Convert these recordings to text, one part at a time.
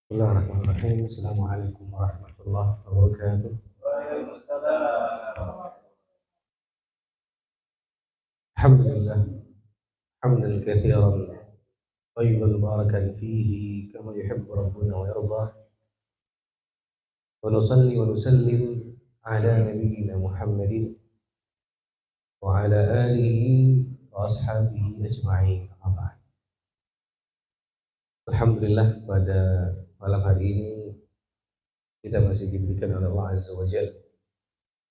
Bismillahirrahmanirrahim. Assalamualaikum warahmatullahi wabarakatuh. Alhamdulillah, hamdan katsiran tayyiban mubarakan fihi kama yuhibbu rabbuna wa yarda. Wa nusalli wa nusallim ala nabiyyina Muhammadin wa ala alihi wa ashabihi ajma'in. Amma ba'd. Alhamdulillah pada malam hari ini kita masih diberikan oleh Allah Azza wa Jalla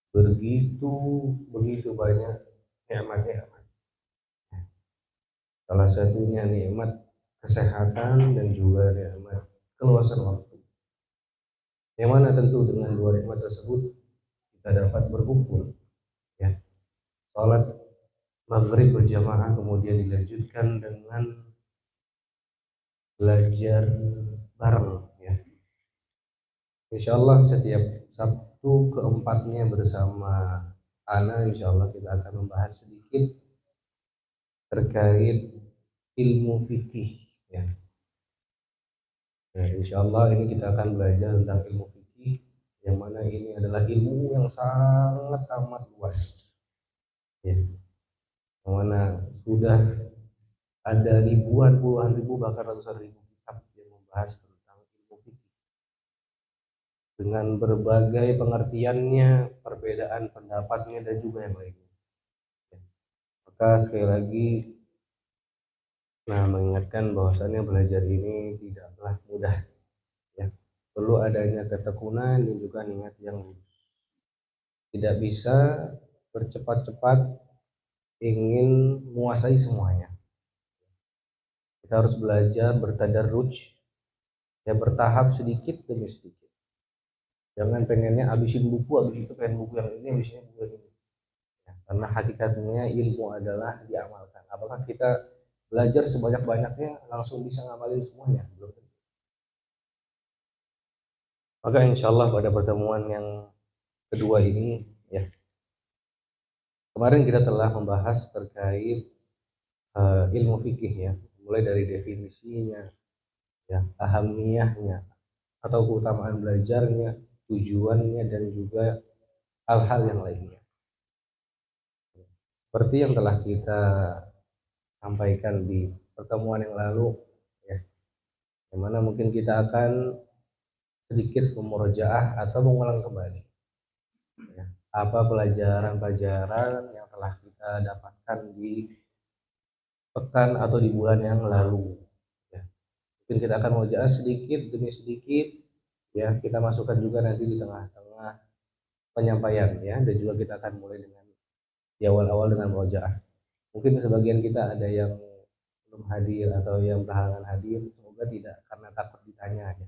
begitu begitu banyak nikmat-nikmat. Salah satunya nikmat kesehatan dan juga nikmat keluasan waktu. Yang mana tentu dengan dua nikmat tersebut kita dapat berkumpul, ya. Salat maghrib berjamaah kemudian dilanjutkan dengan belajar bareng, ya. Insya Allah setiap Sabtu keempatnya bersama Ana, insya Allah kita akan membahas sedikit terkait ilmu fikih, ya. Nah, insya Allah ini kita akan belajar tentang ilmu fikih, yang mana ini adalah ilmu yang sangat amat luas, ya. Yang mana sudah ada ribuan, puluhan ribu, bahkan ratusan ribu kitab yang membahas tentang ilmu fikih dengan berbagai pengertiannya, perbedaan pendapatnya dan juga yang lainnya. Ya. Maka sekali lagi, mengingatkan bahwasannya belajar ini tidaklah mudah, ya. Perlu adanya ketekunan dan juga niat yang lurus. Tidak bisa bercepat-cepat ingin menguasai semuanya. Kita harus belajar bertadarruj, ya, bertahap sedikit demi sedikit. Jangan pengennya habisin buku, habis itu pengen buku yang ini, habis ini buku yang ini. Ya, karena hakikatnya ilmu adalah diamalkan. Apakah kita belajar sebanyak-banyaknya langsung bisa ngamalin semuanya? Belum tentu. Maka insya Allah pada pertemuan yang kedua ini, ya, kemarin kita telah membahas terkait ilmu fikih, ya, mulai dari definisinya, ya, ahamiyahnya atau keutamaan belajarnya, tujuannya dan juga hal-hal yang lainnya. Seperti yang telah kita sampaikan di pertemuan yang lalu, ya, yang mana mungkin kita akan sedikit memurojaah atau mengulang kembali, ya, apa pelajaran-pelajaran yang telah kita dapatkan di pekan atau di bulan yang lalu, ya. Mungkin kita akan murojaah sedikit demi sedikit, ya, kita masukkan juga nanti di tengah-tengah penyampaian, ya, dan juga kita akan mulai dengan di awal-awal dengan murojaah. Mungkin sebagian kita ada yang belum hadir atau yang berhalangan hadir, semoga tidak karena takut ditanya, ya.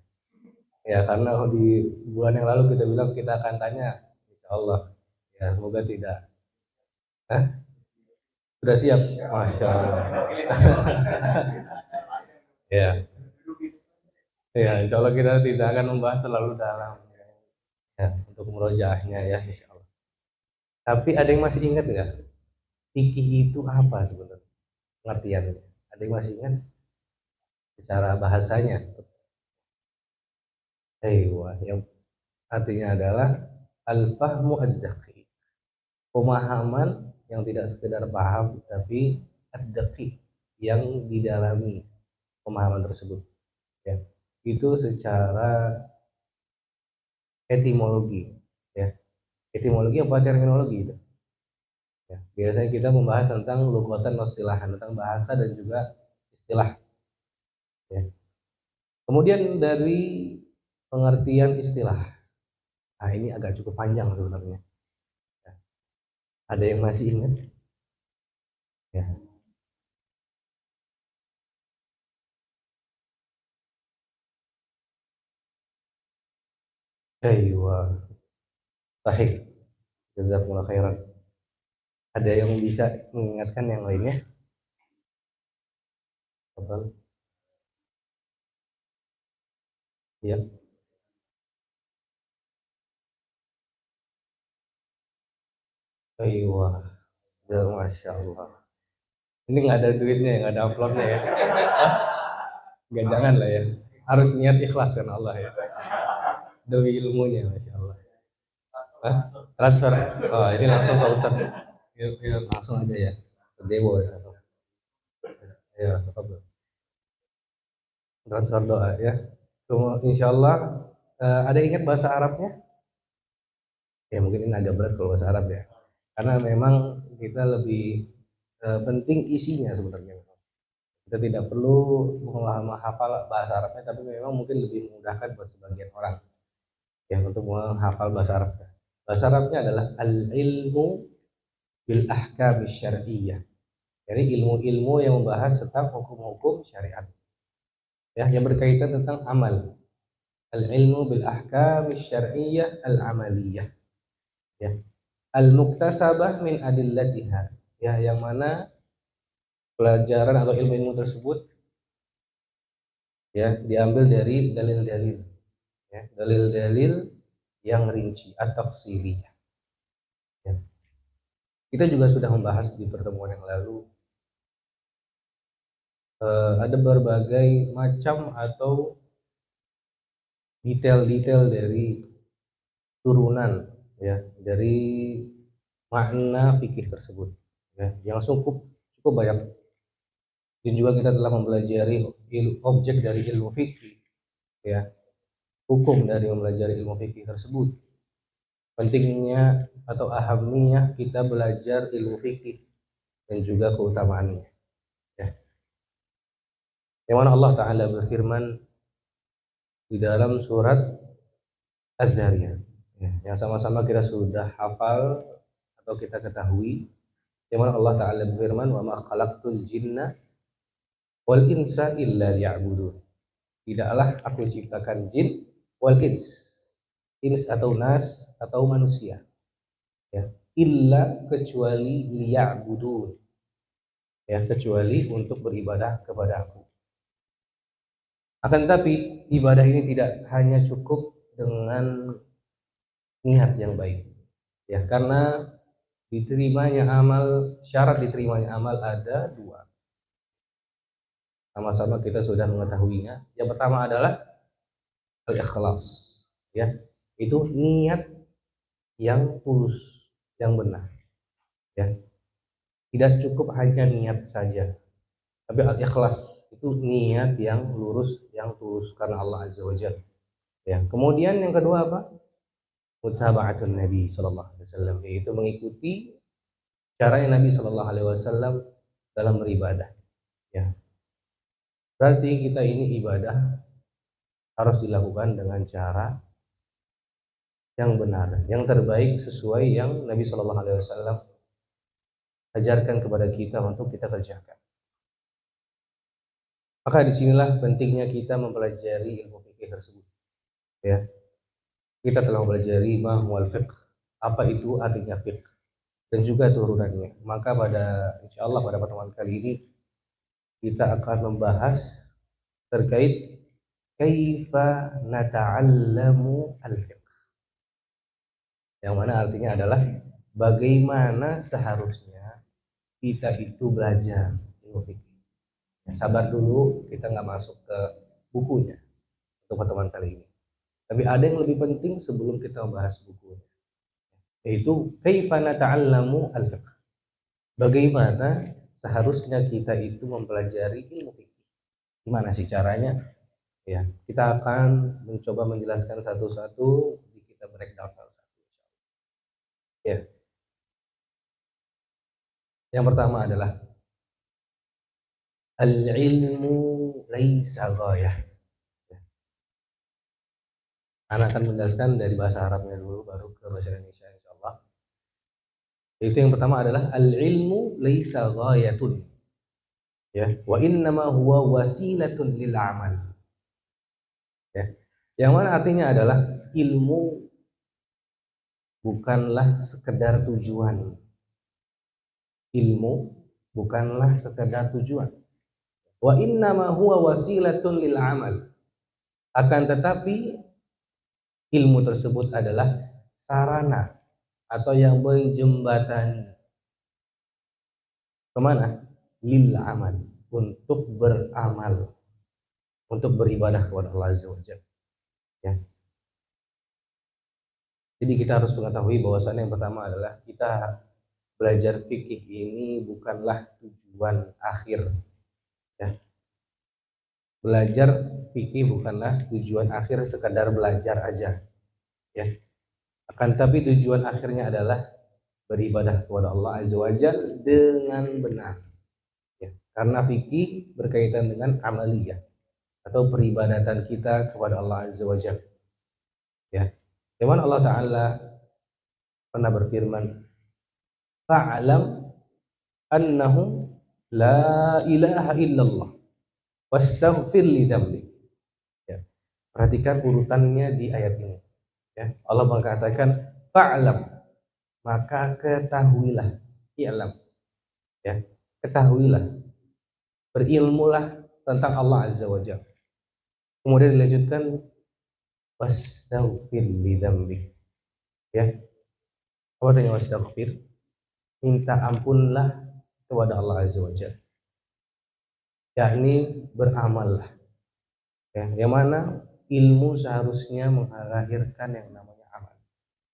Ya, karena di bulan yang lalu kita bilang kita akan tanya, insya Allah, ya, semoga tidak. Hah? Sudah siap? Masya Allah. Ya, ya, insya Allah kita tidak akan membahas terlalu dalam, ya, untuk murojaahnya, ya, insya Allah. Tapi ada yang masih ingat nggak? Fikih itu apa sebenarnya? Pengertiannya. Ada yang masih ingat secara bahasanya? Yang artinya adalah al-fahmu ad-daqiq. Pemahaman yang tidak sekedar paham tapi ad-daqiq, yang didalami pemahaman tersebut, ya. Itu secara etimologi, ya. Etimologi apa terminologi itu? Ya, biasanya kita membahas tentang lughatan wastilahan, tentang bahasa dan juga istilah, ya. Kemudian dari pengertian istilah, nah ini agak cukup panjang sebenarnya, ya. Ada yang masih ingat, ya? Aywa, sahih, jazakumullah khairan. Ada yang bisa mengingatkan yang lainnya? Betul. Ya. Aywa, ya, masya Allah. Ini nggak ada duitnya, nggak ada uploadnya, ya? Nggak, jangan lah, ya. Harus niat ikhlas kan Allah ya. Demi ilmunya, masya Allah. Hah? Transfer. Oh, ini langsung Pak Ustaz. Ya, langsung aja ya. Ke Dewo ya. Ya, apa transfer doa ya. Insya Allah ada ingat bahasa Arabnya? Ya mungkin ini agak berat kalau bahasa Arab ya. Karena memang kita lebih penting isinya sebenarnya. Kita tidak perlu menghafal bahasa Arabnya, tapi memang mungkin lebih memudahkan buat sebagian orang ya untuk menghafal bahasa Arabnya. Bahasa Arabnya adalah al-ilmu bil ahkam syar'iyyah. Jadi ilmu-ilmu yang membahas tentang hukum-hukum syariat. Ya, yang berkaitan tentang amal. Al-ilmu bil ahkam syar'iyyah al-amaliyah. Ya. Al-muktasabah min adillatiha. Ya, yang mana pelajaran atau ilmu-ilmu tersebut ya diambil dari dalil-dalil ya, dalil-dalil yang rinci atau tafsiliyah. Ya. Kita juga sudah membahas di pertemuan yang lalu ada berbagai macam atau detail-detail dari turunan ya dari makna fikih tersebut ya yang cukup cukup banyak, dan juga kita telah mempelajari objek dari ilmu fikih ya, hukum dari mempelajari ilmu fikih tersebut, pentingnya atau ahamnya kita belajar ilmu fikih dan juga keutamaannya ya. Yang mana Allah Ta'ala berfirman di dalam surat Az-Zariyat ya, yang sama-sama kita sudah hafal atau kita ketahui, yang mana Allah Ta'ala berfirman wa ma khalaqtul jinna wal insa illa liya'budun. Tidaklah aku ciptakan jin wal ins atau nas atau manusia ya, illa kecuali liya'budun ya, kecuali untuk beribadah kepada aku. Akan tetapi ibadah ini tidak hanya cukup dengan niat yang baik ya, karena diterimanya amal, syarat diterimanya amal ada dua. Sama-sama kita sudah mengetahuinya. Yang pertama adalah al-ikhlas ya, itu niat yang tulus, yang benar ya. Tidak cukup hanya niat saja, tapi al-ikhlas itu niat yang lurus, yang tulus karena Allah Azza wa Jalla ya. Kemudian yang kedua apa? Mutaba'atun Nabi sallallahu alaihi wasallam, yaitu mengikuti caranya Nabi sallallahu alaihi wasallam dalam beribadah ya. Berarti kita ini ibadah harus dilakukan dengan cara yang benar, yang terbaik sesuai yang Nabi Shallallahu Alaihi Wasallam ajarkan kepada kita untuk kita kerjakan. Maka disinilah pentingnya kita mempelajari ilmu fikih tersebut. Ya, kita telah mempelajari mahwal fiqh, apa itu artinya fiqh, dan juga turunannya. Maka insya Allah pada pertemuan kali ini kita akan membahas terkait kaifa nata'allamu al-fiqh, yang mana artinya adalah bagaimana seharusnya kita itu belajar ilmu fikih. Ya, sabar dulu, kita nggak masuk ke bukunya untuk pertemuan kali ini. Tapi ada yang lebih penting sebelum kita membahas bukunya, yaitu kaifa nata'allamu al-fiqh. Bagaimana seharusnya kita itu mempelajari ilmu fikih. Gimana sih caranya? Ya, kita akan mencoba menjelaskan satu-satu, kita breakdown satu-satu. Ya. Yang pertama adalah al-ilmu laisa ghayah. Anak akan menjelaskan dari bahasa Arabnya dulu, baru ke bahasa Indonesia insyaallah. Itu yang pertama adalah al-ilmu laisa ghayatun. Ya, wa innama huwa wasilatun lil amal. Ya. Yang mana artinya adalah ilmu bukanlah sekedar tujuan. Ilmu bukanlah sekedar tujuan. Wa innama huwa wasilatun lil amal. Akan tetapi ilmu tersebut adalah sarana atau yang menjembatani kemana? Lil amal, untuk beramal. untuk beribadah kepada Allah Azza wa Jalla. Ya. Jadi kita harus mengetahui bahwasannya yang pertama adalah kita belajar fikih ini bukanlah tujuan akhir. Ya. Belajar fikih bukanlah tujuan akhir sekadar belajar aja. Ya. Akan tapi tujuan akhirnya adalah beribadah kepada Allah Azza wa Jalla dengan benar. Ya. Karena fikih berkaitan dengan amaliyah atau peribadatan kita kepada Allah Azza wa Jalla. Ya. Firman Allah Ta'ala pernah berfirman, fa'alam annahu la ilaha illallah wastaghfir li dzambik. Ya. Perhatikan urutannya di ayat ini. Ya. Allah mengatakan fa'alam, maka ketahuilah, i'lam. Ya. Ketahuilah, berilmulah tentang Allah Azza wa Jalla. Kemudian dilanjutkan wastaghfir li dzambik. Ya. Apa artinya wastaghfir? Minta ampunlah kepada Allah Azza wa Jalla, yakni beramallah. Ya, yang mana ilmu seharusnya melahirkan yang namanya amal.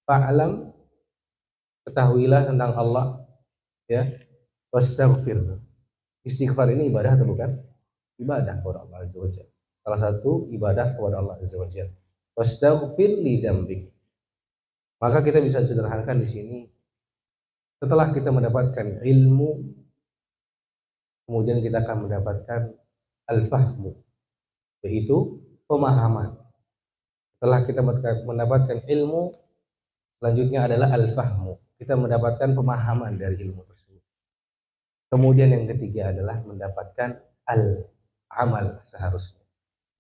Fa'alam, ketahuilah tentang Allah, ya. Wastaghfir. Istighfar ini ibadah atau bukan? Ibadah kepada Allah Azza wa Jalla. Salah satu ibadah kepada Allah Azza wa Jalla. Wastaghfir li dzambik. Maka kita bisa sederhanakan di sini, setelah kita mendapatkan ilmu, kemudian kita akan mendapatkan al-fahmu, yaitu pemahaman. Setelah kita mendapatkan ilmu, selanjutnya adalah al-fahmu. Kita mendapatkan pemahaman dari ilmu tersebut. Kemudian yang ketiga adalah mendapatkan al-amal seharusnya.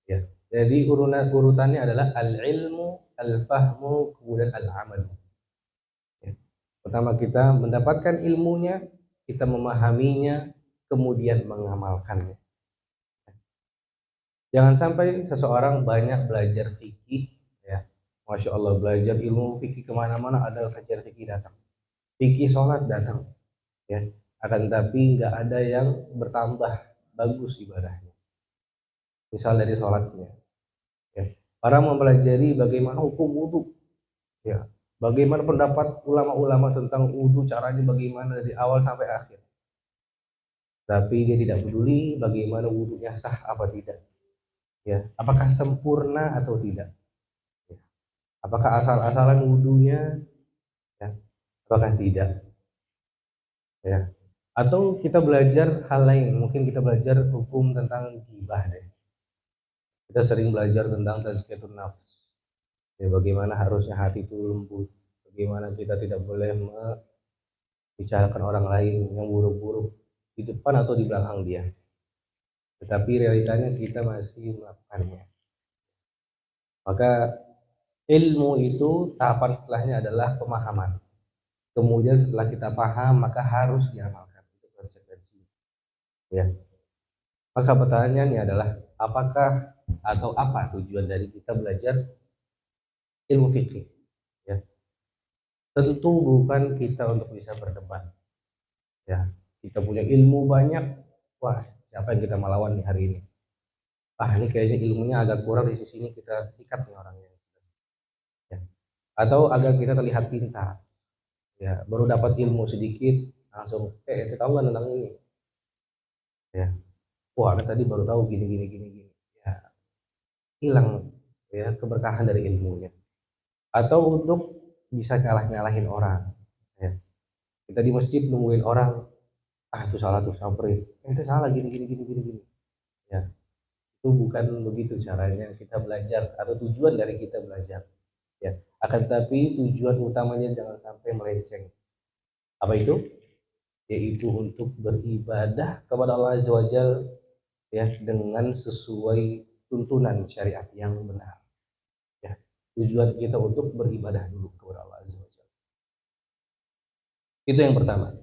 Ya. Jadi urutannya adalah al-ilmu, al-fahmu, kemudian al-amal. Ya. Pertama kita mendapatkan ilmunya, kita memahaminya, kemudian mengamalkannya. Jangan sampai seseorang banyak belajar fikih, ya, masya Allah, belajar ilmu fikih kemana-mana ada kajian fikih datang, fikih sholat datang, ya. Akan tapi nggak ada yang bertambah bagus ibadahnya. Misal dari sholatnya, ya. Orang mempelajari bagaimana hukum wudhu, ya, bagaimana pendapat ulama-ulama tentang wudhu, caranya bagaimana dari awal sampai akhir. Tapi dia tidak peduli bagaimana wudhunya sah apa tidak. Ya, apakah sempurna atau tidak, ya. Apakah asal-asalan wudhunya, ya, apakah tidak, ya. Atau kita belajar hal lain, mungkin kita belajar hukum tentang ghibah deh. Kita sering belajar tentang tazkiyatun nafs, ya, bagaimana harusnya hati itu lembut, bagaimana kita tidak boleh membicarakan orang lain yang buruk-buruk di depan atau di belakang dia, tetapi realitanya kita masih melakukannya. Maka ilmu itu tahapan setelahnya adalah pemahaman. Kemudian setelah kita paham, maka harus diamalkan. Itu konsekuensi. Ya. Maka pertanyaannya adalah apakah atau apa tujuan dari kita belajar ilmu fikih? Ya. Tentu bukan kita untuk bisa berdebat. Ya. Kita punya ilmu banyak, wah siapa yang kita melawan nih hari ini? Ah ini kayaknya ilmunya agak kurang di sisi ini, kita sikat nih orangnya. Ya. Atau agar kita terlihat pintar. Ya, baru dapat ilmu sedikit langsung kita tahu nggak tentang ini? Ya. Wah, kan tadi baru tahu gini gini gini gini. Ya, hilang, ya, keberkahan dari ilmunya. Atau untuk bisa nyalahin orang, ya. Kita di masjid nungguin orang, ah itu salah tuh, samperin, itu salah gini gini gini gini gini, ya. Itu bukan begitu caranya kita belajar atau tujuan dari kita belajar, ya. Akan tetapi tujuan utamanya jangan sampai melenceng. Apa itu? Yaitu untuk beribadah kepada Allah Azza wa Jalla, ya, dengan sesuai tuntunan syariat yang benar. Ya, tujuan kita untuk beribadah dulu kepada Allah Azza wa Jalla. Itu yang pertama.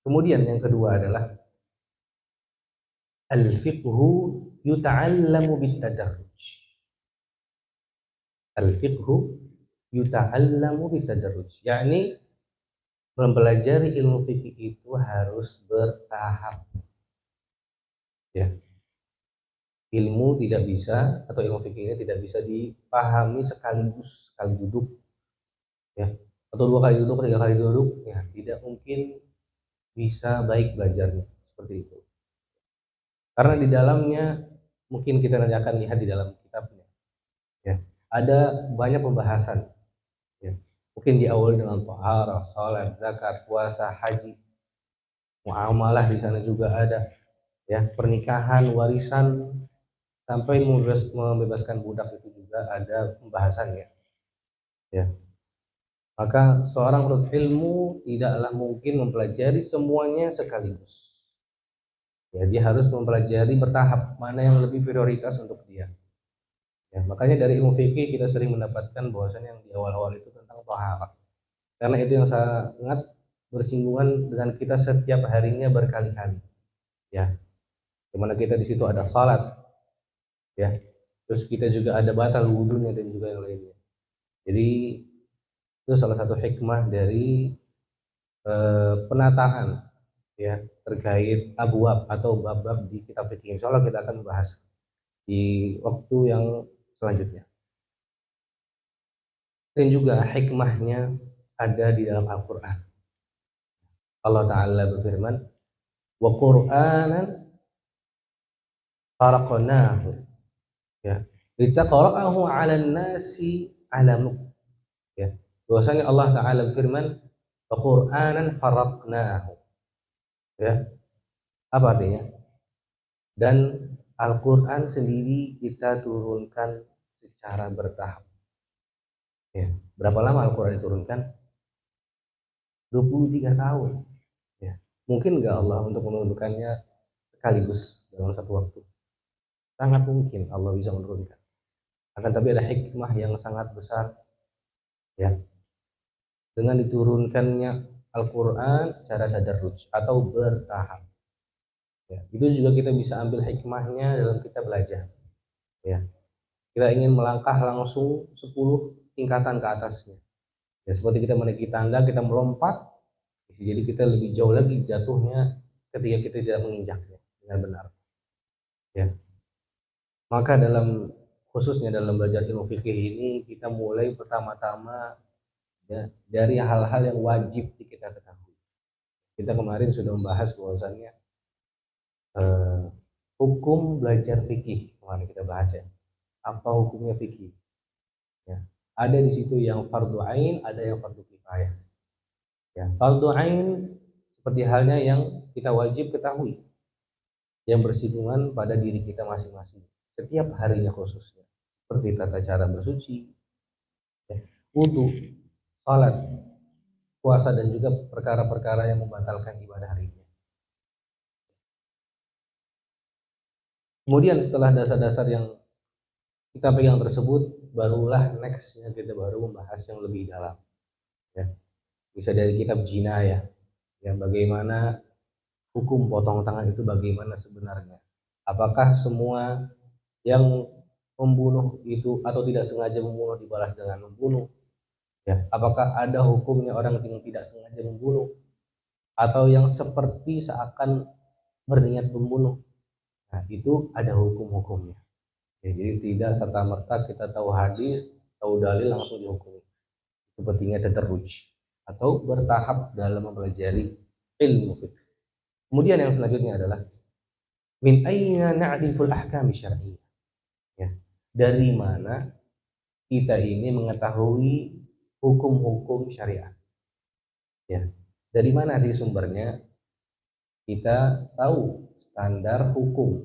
Kemudian yang kedua adalah al-fiqhu yuta'allamu bitadarruj. Al-fiqhu yuta'allamu bitadarruj. Yakni mempelajari ilmu fikih itu harus bertahap. Ya. ilmu tidak bisa, atau ilmu fikih ini tidak bisa dipahami sekaligus, sekali duduk, ya, atau 2 kali duduk, 3 kali duduk, ya tidak mungkin bisa baik belajarnya, seperti itu. Karena di dalamnya, mungkin kita nanti akan lihat di dalam kitabnya, ya, ada banyak pembahasan, ya. Mungkin diawali dengan thaharah, salat, zakat, puasa, haji, muamalah di sana juga ada, ya, pernikahan, warisan, sampai membebaskan budak itu juga ada pembahasannya, ya. Maka seorang penuntut ilmu tidaklah mungkin mempelajari semuanya sekaligus. Ya, dia harus mempelajari bertahap mana yang lebih prioritas untuk dia. Ya, makanya dari ilmu fikih kita sering mendapatkan bahwasannya yang di awal-awal itu tentang taharah. Karena itu yang sangat bersinggungan dengan kita setiap harinya berkali-kali. Ya, dimana kita di situ ada salat, ya. Terus kita juga ada batal wudhunya dan juga yang lainnya. Jadi itu salah satu hikmah dari penataan, ya, terkait abwab atau bab-bab di kitab fikih. Insya Allah kita akan bahas di waktu yang selanjutnya. Dan juga hikmahnya ada di dalam Al-Quran. Allah Ta'ala berfirman, wa Qur'anan faraqnahu, ya, litaqra'ahu 'alan nasi 'ala mukth, ya. Bahwasanya Allah Ta'ala berfirman, wa Qur'anan faraqnahu, ya. Apa artinya? Dan Al-Quran sendiri kita turunkan secara bertahap, ya. Berapa lama Al-Quran diturunkan? 23 tahun, ya. Mungkin nggak Allah untuk menurunkannya sekaligus dalam satu waktu? Sangat mungkin Allah bisa menurunkan. Akan tapi ada hikmah yang sangat besar, ya, dengan diturunkannya Al-Quran secara tadarruj atau bertahap. Ya, itu juga kita bisa ambil hikmahnya dalam kita belajar. Ya, kita ingin melangkah langsung 10 tingkatan ke atasnya. Ya, seperti kita menaiki tangga, kita melompat, jadi kita lebih jauh lagi jatuhnya ketika kita tidak menginjaknya dengan benar. Ya, maka dalam khususnya dalam belajar ilmu fikih ini kita mulai pertama-tama, ya, dari hal-hal yang wajib kita ketahui. Kita kemarin sudah membahas bahwasannya eh, hukum belajar fikih, kemarin kita bahas, ya, apa hukumnya fikih, ya. Ada di situ yang fardu ain, ada yang fardu kifayah, ya. Fardu ain seperti halnya yang kita wajib ketahui, yang bersinggungan pada diri kita masing-masing setiap harinya, khususnya seperti tata cara bersuci, ya, wudhu, salat, puasa, dan juga perkara-perkara yang membatalkan ibadah harinya. Kemudian setelah dasar-dasar yang kita pegang tersebut, barulah nextnya kita baru membahas yang lebih dalam, ya. Bisa dari kitab jinayah, ya, bagaimana hukum potong tangan itu bagaimana sebenarnya. Apakah semua yang membunuh itu atau tidak sengaja membunuh dibalas dengan membunuh, ya? Apakah ada hukumnya orang yang tidak sengaja membunuh atau yang seperti seakan berniat membunuh? Nah, itu ada hukum-hukumnya. Ya, jadi tidak serta merta kita tahu hadis, tahu dalil langsung dihukumi. Sepertinya tadarruj atau bertahap dalam mempelajari ilmu fiqh. Kemudian yang selanjutnya adalah min aina na'riful ahkam syar'iyyah. Ya. Dari mana kita ini mengetahui hukum-hukum syariat? Ya. Dari mana sih sumbernya? Kita tahu standar hukum,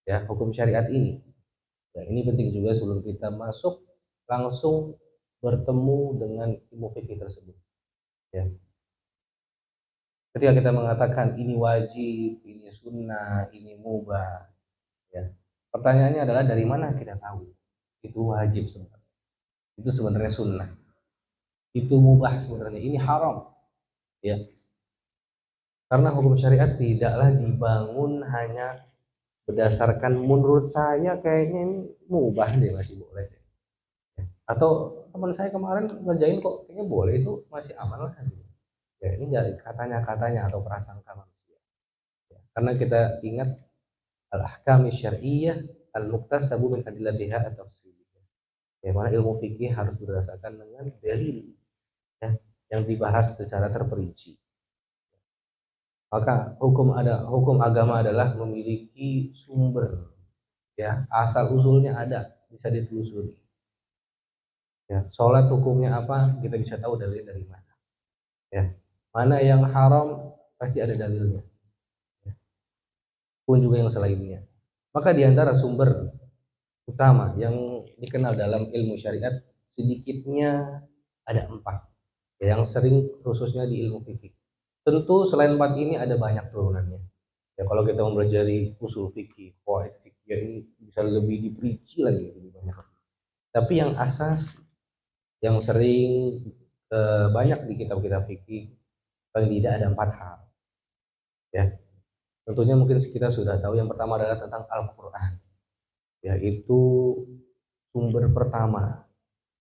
ya, hukum syariat ini. Ya, ini penting juga sebelum kita masuk langsung bertemu dengan ilmu fikih tersebut. Ya. Ketika kita mengatakan ini wajib, ini sunnah, ini mubah, ya. Pertanyaannya adalah dari mana kita tahu itu wajib sebenarnya, itu sebenarnya sunnah, itu mubah sebenarnya, ini haram, ya. Karena hukum syariat tidaklah dibangun hanya berdasarkan menurut saya kayaknya ini mubah deh, masih boleh, ya. Atau teman saya kemarin ngerjain kok kayaknya boleh, itu masih aman lah, gitu. Ya, ini dari katanya-katanya atau prasangka manusia, ya. Karena kita ingat al-ahkam syar'iyyah al-muktasabu min adillatiha at-tafsiliyah. Ya, mana ilmu fikih harus berdasarkan dengan dalil, ya, yang dibahas secara terperinci. Maka hukum agama adalah memiliki sumber, ya, asal usulnya ada, bisa ditelusuri. Ya, sholat hukumnya apa, kita bisa tahu dalil dari mana. Ya, mana yang haram pasti ada dalilnya. Ya, pun juga yang selainnya. Maka di antara sumber utama yang dikenal dalam ilmu syariat sedikitnya ada 4, ya, yang sering khususnya di ilmu fikih. Tentu selain 4 ini ada banyak turunannya. Ya, kalau kita mempelajari usul fikih, qawaid fikih, ya, ini bisa lebih diperinci lagi, lebih banyak. Tapi yang asas yang sering banyak di kitab-kitab fikih paling tidak ada 4 hal. Ya, tentunya mungkin kita sudah tahu. Yang pertama adalah tentang Al-Quran, yaitu sumber pertama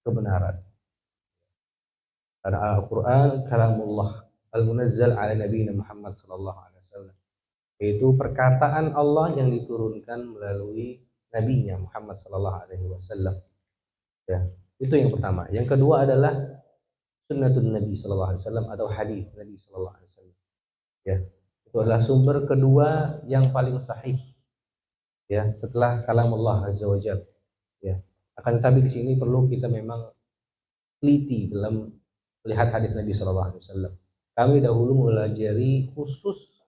kebenaran. Karena Al-Quran kalamullah al-munazzal ala Nabi Muhammad sallallahu alaihi wasallam, yaitu perkataan Allah yang diturunkan melalui nabinya Muhammad sallallahu alaihi wasallam. Ya, itu yang pertama. Yang kedua adalah sunnatun Nabi sallallahu alaihi wasallam atau hadis Nabi sallallahu alaihi wasallam. Ya, itu adalah sumber kedua yang paling sahih, ya, setelah kalamullah azza wajalla. Ya. Akan tetapi di sini perlu kita memang teliti dalam melihat hadis Nabi Shallallahu Alaihi Wasallam. Kami dahulu mempelajari khusus,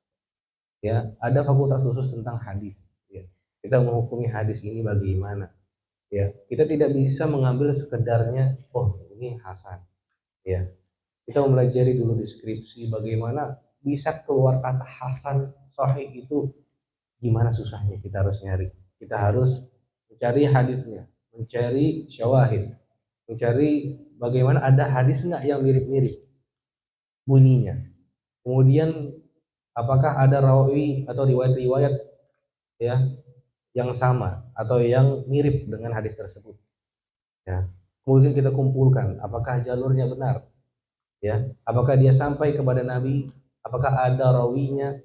ya, ada fakultas khusus tentang hadis. Ya. Kita menghukumi hadis ini bagaimana? Ya, kita tidak bisa mengambil sekedarnya, oh ini hasan. Ya, kita mempelajari dulu deskripsi bagaimana bisa keluar kata hasan, sahih itu gimana susahnya. Kita harus nyari. Kita harus mencari hadisnya, mencari syawahid, mencari bagaimana ada hadis nggak yang mirip-mirip bunyinya. Kemudian apakah ada rawi atau riwayat-riwayat, ya, yang sama atau yang mirip dengan hadis tersebut. Ya. Kemudian kita kumpulkan apakah jalurnya benar, ya, apakah dia sampai kepada Nabi, apakah ada rawinya,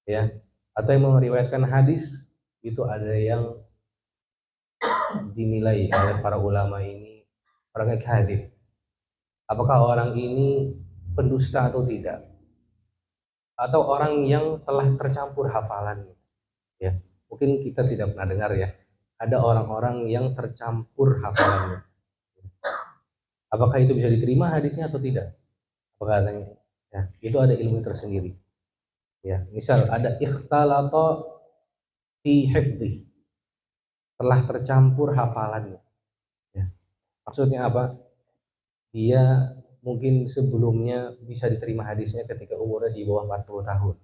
ya, atau yang meriwayatkan hadis itu ada yang dinilai oleh para ulama ini orang kadzib. Apakah orang ini pendusta atau tidak, atau orang yang telah tercampur hafalannya. Ya, mungkin kita tidak pernah dengar, ya, ada orang-orang yang tercampur hafalannya. Apakah itu bisa diterima hadisnya atau tidak? Apakah adanya? Ya, itu ada ilmu tersendiri. Ya, misal ada ikhtalata fi hifdhi, telah tercampur hafalannya. Ya, maksudnya apa? Dia mungkin sebelumnya bisa diterima hadisnya ketika umurnya di bawah 40 tahun.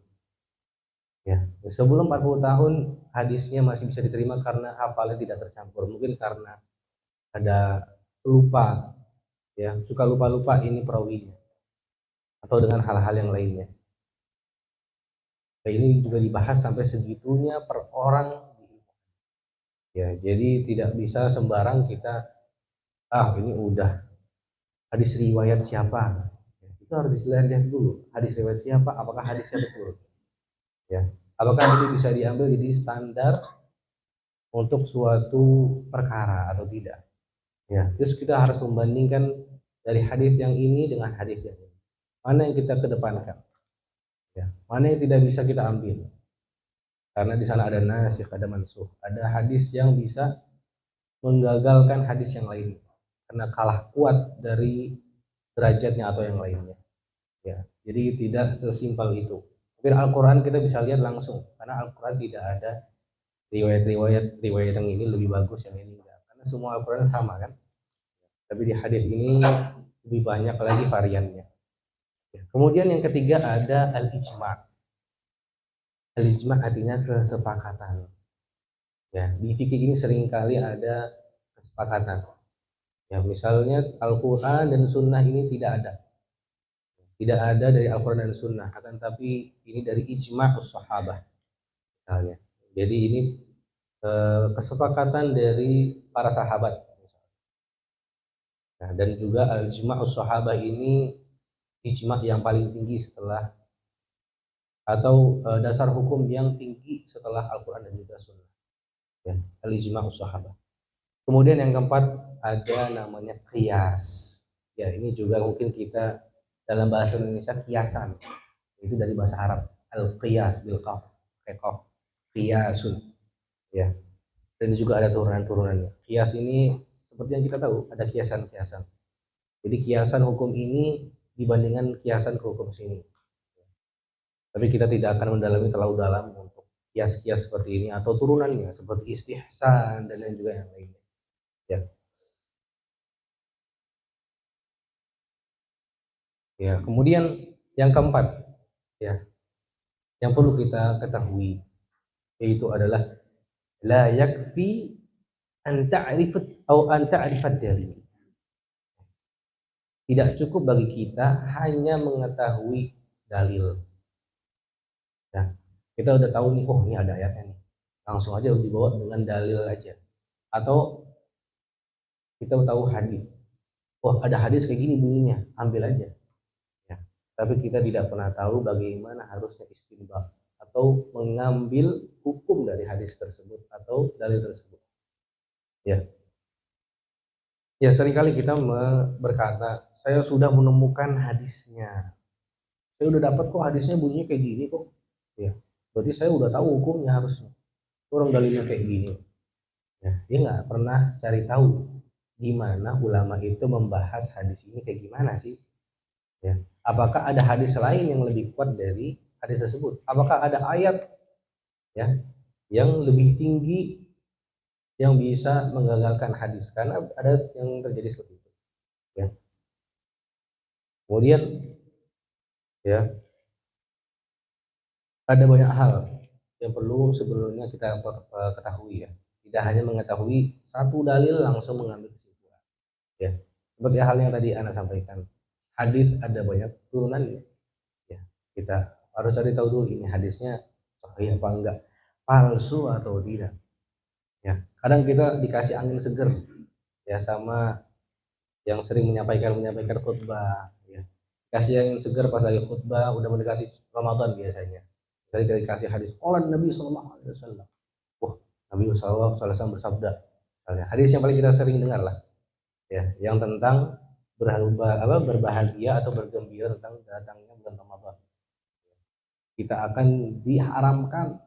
Ya, sebelum 40 tahun hadisnya masih bisa diterima karena hafalnya tidak tercampur. Mungkin karena ada lupa, ya, suka lupa-lupa ini perawinya atau dengan hal-hal yang lainnya. Nah, ini juga dibahas sampai segitunya per orang. Ya, jadi tidak bisa sembarang kita, ini udah hadis riwayat siapa. Ya, itu harus dilihat dulu hadis riwayat siapa, apakah hadisnya betul. Ya, apakah itu bisa diambil jadi standar untuk suatu perkara atau tidak. Ya, terus kita harus membandingkan dari hadis yang ini dengan hadis yang ini. Mana yang kita kedepankan? Ya, mana yang tidak bisa kita ambil? Karena di sana ada nasikh, ada mansukh, ada hadis yang bisa menggagalkan hadis yang lain karena kalah kuat dari derajatnya atau yang lainnya. Ya, jadi tidak sesimpel itu. Tapi Al-Quran kita bisa lihat langsung, karena Al-Quran tidak ada riwayat yang ini lebih bagus, yang ini enggak. Karena semua Al-Quran sama kan. Tapi di hadis ini lebih banyak lagi variannya. Ya. Kemudian yang ketiga ada al-ijma'. Al-ijma' artinya kesepakatan. Ya, di fikih ini seringkali ada kesepakatan. Ya, misalnya Al-Quran dan Sunnah ini tidak ada dari Al-Quran dan Sunnah, akan tapi ini dari ijma' sahabah misalnya. Jadi ini kesepakatan dari para sahabat. Nah, dan juga al-ijma' sahabah ini ijma' yang paling tinggi setelah, atau dasar hukum yang tinggi setelah Al-Quran dan juga Sunnah. Ya, al-ijma' sahabah. Kemudian yang keempat ada namanya qiyas. Ya, ini juga mungkin kita dalam bahasa Indonesia kiasan. Itu dari bahasa Arab. Al-qiyas bil qaf. Qaf. Qiyasun. Ya. Dan juga ada turunan-turunannya. Kias ini seperti yang kita tahu, ada kiasan-kiasan. Jadi kiasan hukum ini dibandingkan kiasan ke hukum sini. Tapi kita tidak akan mendalami terlalu dalam untuk kias-kias seperti ini atau turunannya seperti istihsan dan lain juga yang lainnya. Ya. Ya, kemudian yang keempat, ya, yang perlu kita ketahui yaitu adalah la yakfi an ta'rifat atau an ta'rifat dalil. Tidak cukup bagi kita hanya mengetahui dalil. Ya, kita udah tahu nih, oh ini ada ayatnya nih. Langsung aja dibawa dengan dalil aja. Atau kita tahu hadis. Oh, ada hadis kayak gini bunyinya, ambil aja. Ya. Tapi kita tidak pernah tahu bagaimana harusnya istinbat atau mengambil hukum dari hadis tersebut atau dalil tersebut. Ya, ya seringkali kita berkata, saya sudah menemukan hadisnya. Saya udah dapat kok hadisnya bunyinya kayak gini kok. Ya, berarti saya udah tahu hukumnya harusnya. Orang dalilnya kayak gini. Ya, dia nggak pernah cari tahu gimana ulama itu membahas hadis ini kayak gimana sih. Ya. Apakah ada hadis lain yang lebih kuat dari hadis tersebut? Apakah ada ayat ya yang lebih tinggi yang bisa menggagalkan hadis? Karena ada yang terjadi seperti itu. Ya. Kemudian ya ada banyak hal yang perlu sebelumnya kita ketahui ya. Tidak hanya mengetahui satu dalil langsung mengambil kesimpulan. Ya. Seperti hal yang tadi Anda sampaikan. Hadis ada banyak turunannya. Ya. Kita harus cari tahu dulu ini hadisnya sahih apa enggak, palsu atau tidak. Ya, kadang kita dikasih angin seger ya sama yang sering menyampaikan khutbah ya. Kasih angin seger pas lagi khutbah udah mendekati Ramadan biasanya. Dari kasih hadis Allah Nabi Sallallahu Alaihi Wasallam. Wah, Nabi Sallallahu Alaihi Wasallam bersabda. Misalnya, hadis yang paling kita sering dengar lah ya, yang tentang berbahagia atau bergembira tentang datangnya bulan Ramadan. Kita akan diharamkan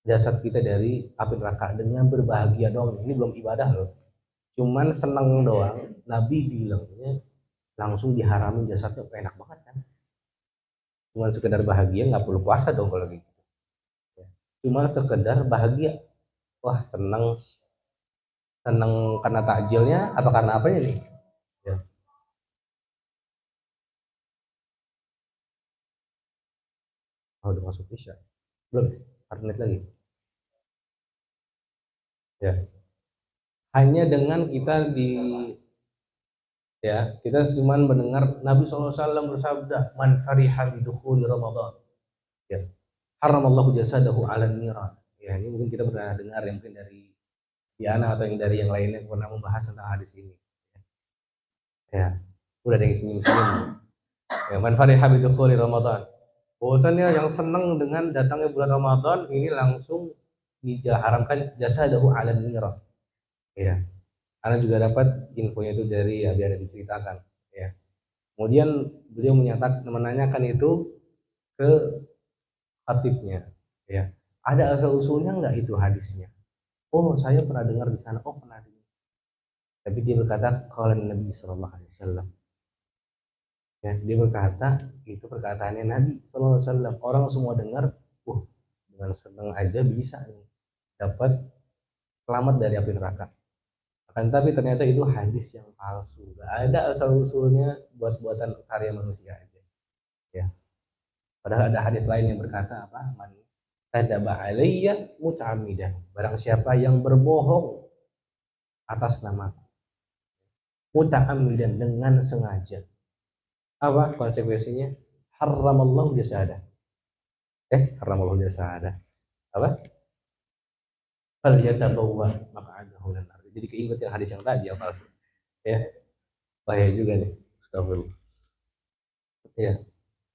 jasad kita dari api neraka dengan berbahagia dong. Ini belum ibadah loh, cuman seneng doang. Nabi bilangnya langsung diharamin jasadnya, enak banget kan. Cuman sekedar bahagia, nggak perlu puasa dong kalau gitu. Cuman sekedar bahagia, wah seneng. Seneng karena takjilnya apa karena apa nih ya. Oh, udah masuk isya belum, 4 menit lagi ya. Hanya dengan kita ya kita cuma mendengar Nabi SAW bersabda, man fariha bidukhuli Ramadan ya haramallahu jasadahu ala niran. Ya, ini mungkin kita pernah dengar yang mungkin dari Diana atau yang dari yang lainnya pernah membahas tentang hadis ini. Ya, udah ada yang senyum-senyum. Ya, man fariha bidukhuli Ramadan. Bahwasannya yang senang dengan datangnya bulan Ramadan ini langsung diharamkan jasadahu ala niran. Ya, Anda juga dapat infonya itu dari ya biar diceritakan. Ya. Kemudian beliau menanyakan itu ke khatibnya. Ya, ada asal usulnya nggak itu hadisnya? Oh, saya pernah dengar di sana. Oh, pernah dengar. Tapi dia berkata, kalau Nabi Shallallahu Alaihi Wasallam. Ya, dia berkata itu perkataannya Nabi Shallallahu Alaihi Wasallam. Orang semua dengar, dengan senang aja bisa nih dapat selamat dari api neraka. Akan tapi ternyata itu hadis yang palsu. Gak ada asal usulnya buat buatan karya manusia aja. Ya. Padahal ada hadis lain yang berkata apa? Man kadzaba alayya muta'ammidan. Barang siapa yang berbohong atas nama muta'ammidan dengan sengaja. Apa konsekuensinya? Haramallahu jasada. Haramallahu jasada. Apa? Fal yatabawwa maq'adahu min nar. Jadi keinget yang hadis yang tadi yang palsu. Ya, bahaya juga nih. Astagfirullah. Ya.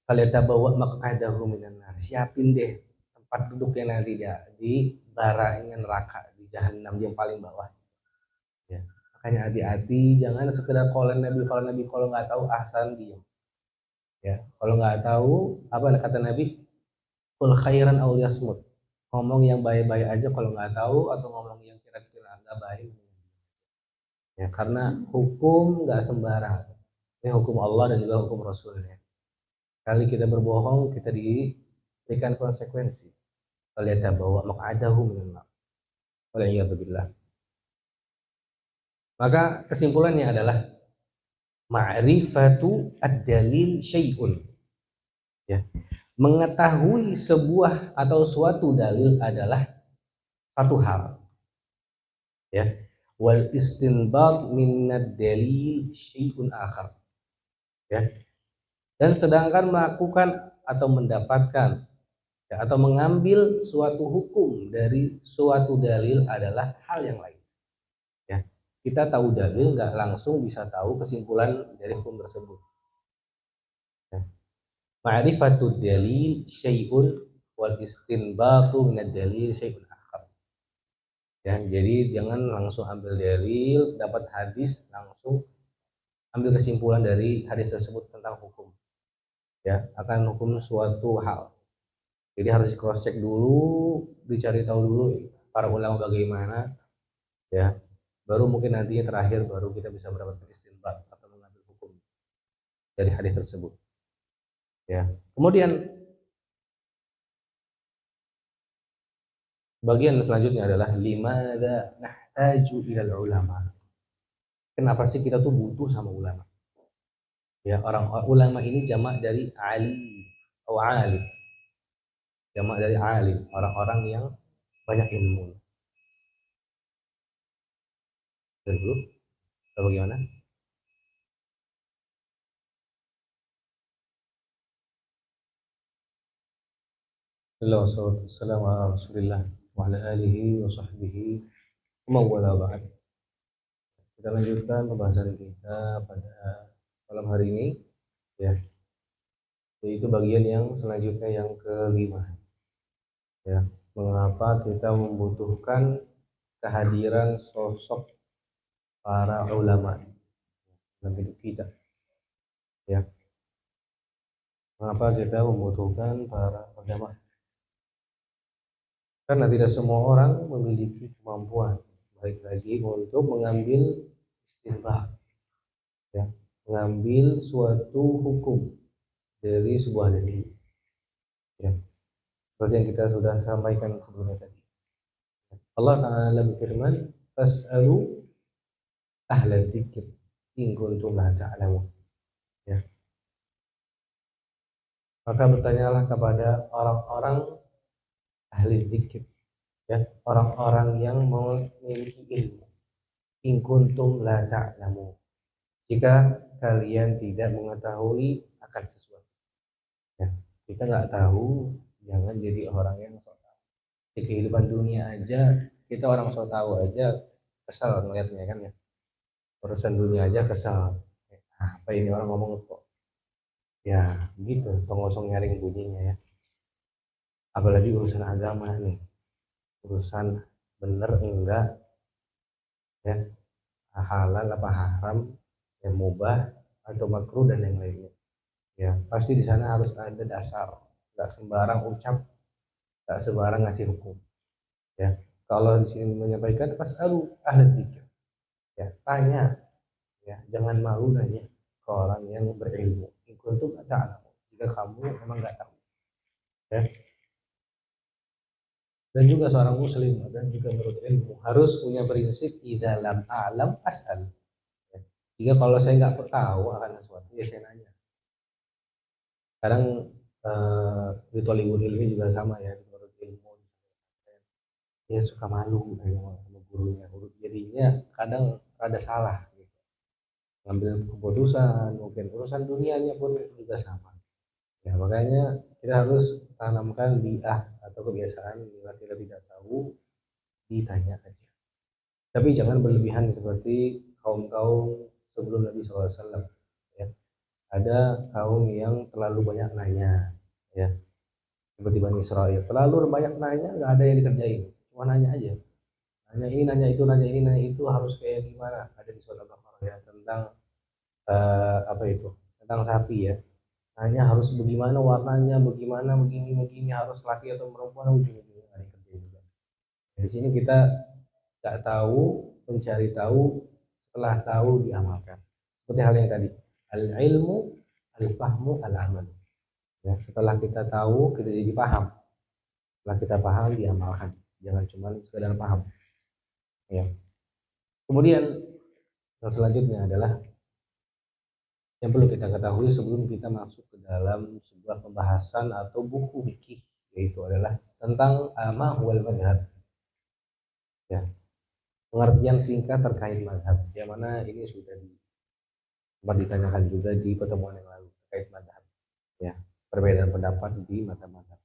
Fal yatabawwa maq'adahu min nar. Siapin deh tempat duduknya nanti ya di baranya neraka di jahanam yang paling bawah. Ya. Makanya hati-hati, jangan sekedar kalau Nabi kalau nggak tahu ahsan diam. Ya, kalau nggak tahu apa kata Nabi, kul khairan aw yasmut. Ngomong yang baik-baik aja kalau nggak tahu, atau ngomong yang kira-kira nggak baik. Ya, karena hukum nggak sembarang. Ini hukum Allah dan juga hukum Rasulnya. Kali kita berbohong, kita diberikan konsekuensi. Kalian bawa maq'adahu minan nar. Waliyadzubillah. Maka kesimpulannya adalah ma'rifatu ad-dalil syai'un. Ya. Mengetahui sebuah atau suatu dalil adalah satu hal. Ya. Wal istinbat minad dalil syai'un akhar. Ya. Dan sedangkan melakukan atau mendapatkan, ya, atau mengambil suatu hukum dari suatu dalil adalah hal yang lain. Ya, kita tahu dalil nggak langsung bisa tahu kesimpulan dari hukum tersebut. Ya. Ma'rifatud dalil syai'un wal istinbatu minad dalil syai'un akhar. Ya, jadi jangan langsung ambil dalil, dapat hadis langsung ambil kesimpulan dari hadis tersebut tentang hukum. Ya, akan hukum suatu hal. Jadi harus cross check dulu, dicari tahu dulu para ulama bagaimana, ya. Baru mungkin nantinya terakhir baru kita bisa mendapatkan istinbat atau mengambil hukum dari hadis tersebut. Ya. Kemudian bagian selanjutnya adalah limadza nahtaju ilal ulama. Kenapa sih kita tuh butuh sama ulama? Ya, orang ulama ini jamak dari ali atau alim. Jamak dari alim, orang-orang yang banyak ilmu. Dulu, atau bagaimana? Assalamualaikum warahmatullahi wa ala alihi wa sahbihi wa mawala ba'd. Kita lanjutkan pembahasan kita pada malam hari ini, ya, yaitu bagian yang selanjutnya yang kelima, ya, mengapa kita membutuhkan kehadiran sosok para ulama dalam hidup kita, ya, mengapa kita membutuhkan para ulama, karena tidak semua orang memiliki kemampuan baik lagi untuk mengambil istinbat, ya, mengambil suatu hukum dari sebuah dalil, ya, seperti yang kita sudah sampaikan sebelumnya tadi. Allah Ta'ala berfirman, fas'alu ahla dzikr in kuntum la ta'lamun. Ya. Maka bertanyalah kepada orang-orang ahli dzikir, ya, orang-orang yang memiliki ilmu. In kuntum la ta'lamun. Jika kalian tidak mengetahui akan sesuatu. Ya. Kita nggak tahu, jangan jadi orang yang sok tahu. Di kehidupan dunia aja, kita orang sok tahu aja kesal ngeliatnya kan, ya. Urusan dunia aja kesal. Apa ini orang ngomong kok? Ya, gitu. Tongosong nyaring bunyinya, ya. Apalagi urusan agama nih. Urusan bener enggak, ya, halal apa haram, yang mubah atau makruh dan yang lainnya. Ya, pasti di sana harus ada dasar. Enggak sembarang ucap, enggak sembarang ngasih hukum. Ya, kalau di sini menyampaikan fasalu ahli dzikir. Ya, tanya, ya, jangan malu nanya ke orang yang berilmu. In kuntum ta'lamun. Jika kamu memang nggak tahu, ya. Dan juga seorang muslim dan juga menurut ilmu harus punya prinsip idza lam a'lam as'al. Ya. Jika kalau saya nggak tahu akan sesuatu, ya saya nanya. Kadang di tolibul ilmi juga sama, ya, menurut ilmu dia suka malu nanya sama gurunya, jadinya kadang ada salah gitu. Ngambil keputusan, mungkin urusan dunianya pun juga sama. Ya, makanya kita harus tanamkan bi'ah atau kebiasaan bila kita tidak tahu ditanya aja. Tapi jangan berlebihan seperti kaum-kaum sebelum Nabi SAW. Ya. Ada kaum yang terlalu banyak nanya, ya, seperti Bani Israel. Terlalu banyak nanya, nggak ada yang dikerjain. Wah, nanya aja, nanya ini, nanya itu, nanya ini, nanya itu, harus kayak gimana, ada di surat Al-Baqarah ya, tentang apa itu, tentang sapi ya, nanya harus bagaimana warnanya, bagaimana, begini begini, harus laki atau perempuan, ujung-ujungnya nggak dikerjain juga. Di sini kita nggak tahu, mencari tahu, setelah tahu diamalkan, seperti hal yang tadi, al ilmu, al fahmu, al amal ya. Setelah kita tahu, kita jadi paham. Setelah kita paham, diamalkan, jangan cuma sekedar paham ya. Kemudian yang selanjutnya adalah yang perlu kita ketahui sebelum kita masuk ke dalam sebuah pembahasan atau buku fikih, yaitu adalah tentang ma huwal madhab ya, pengertian singkat terkait madhab, yang mana ini sudah sempat ditanyakan juga di pertemuan yang lalu terkait madhab ya, perbedaan pendapat di madhab-madhab.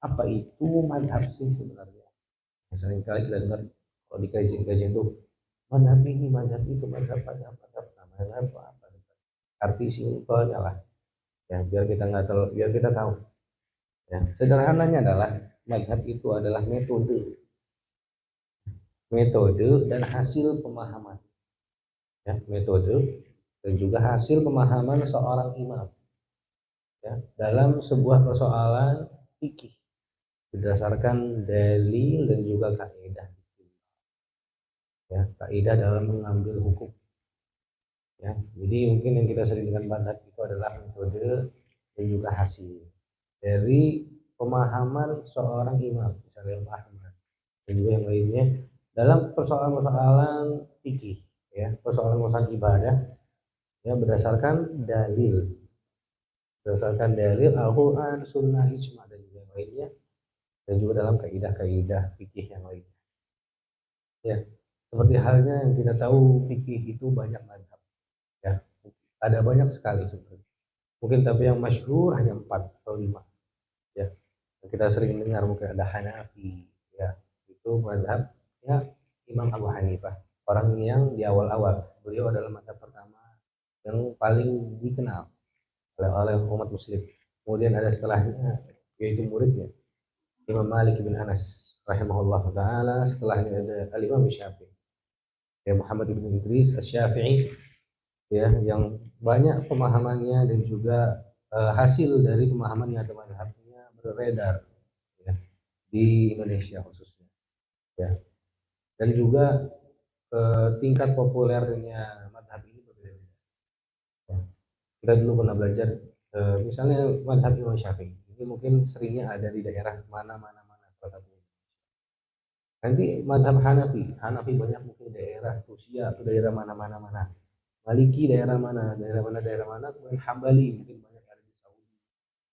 Apa itu madhab sih sebenarnya? Sering kali kita dengar kalau di kajian-kajian itu madhab ini, madhab itu, madhab, madhab, madhab, madhab apa? Arti simpelnya lah ya, biar kita nggak terlalu, biar kita tahu ya. Sederhananya adalah madhab itu adalah metode, metode dan hasil pemahaman ya, metode dan juga hasil pemahaman seorang imam ya, dalam sebuah persoalan fikih berdasarkan dalil dan juga kaidah ya, kaidah dalam mengambil hukum ya. Jadi mungkin yang kita sering dengan madhab itu adalah metode dan juga hasil dari pemahaman seorang imam, misalnya Imam Ahmad dan juga yang lainnya, dalam persoalan-persoalan fikih ya, persoalan-persoalan ibadah ya, berdasarkan dalil Al-Quran, Sunnah, Ijma dan juga yang lainnya, dan juga dalam kaidah-kaidah fikih yang lainnya ya. Seperti halnya yang kita tahu, fikih itu banyak mazhab ya, ada banyak sekali sebenarnya mungkin, tapi yang masyhur hanya 4 atau 5 ya. Kita sering dengar mungkin ada Hanafi ya, itu mazhabnya Imam Abu Hanifah, orang yang di awal-awal, beliau adalah mazhab pertama yang paling dikenal oleh umat muslim. Kemudian ada setelahnya, yaitu muridnya Imam Malik bin Anas rahimahullah taala. Setelahnya ada Al Imam Syafi'i ya, Muhammad bin Idris Asy-Syafi'i ya, yang banyak pemahamannya dan juga hasil dari pemahamannya atau mazhabnya beredar ya, di Indonesia khususnya ya. Dan juga tingkat populernya madhab ini berbeda-beda ya. Kita dulu pernah belajar misalnya madhab Imam Syafi'i ini mungkin seringnya ada di daerah mana mana mana salah satu. Nanti madhab Hanafi, Hanafi banyak mungkin daerah Rusia atau daerah mana mana mana. Maliki daerah mana, daerah mana, daerah mana. Kemudian Hambali mungkin banyak ada di Saudi,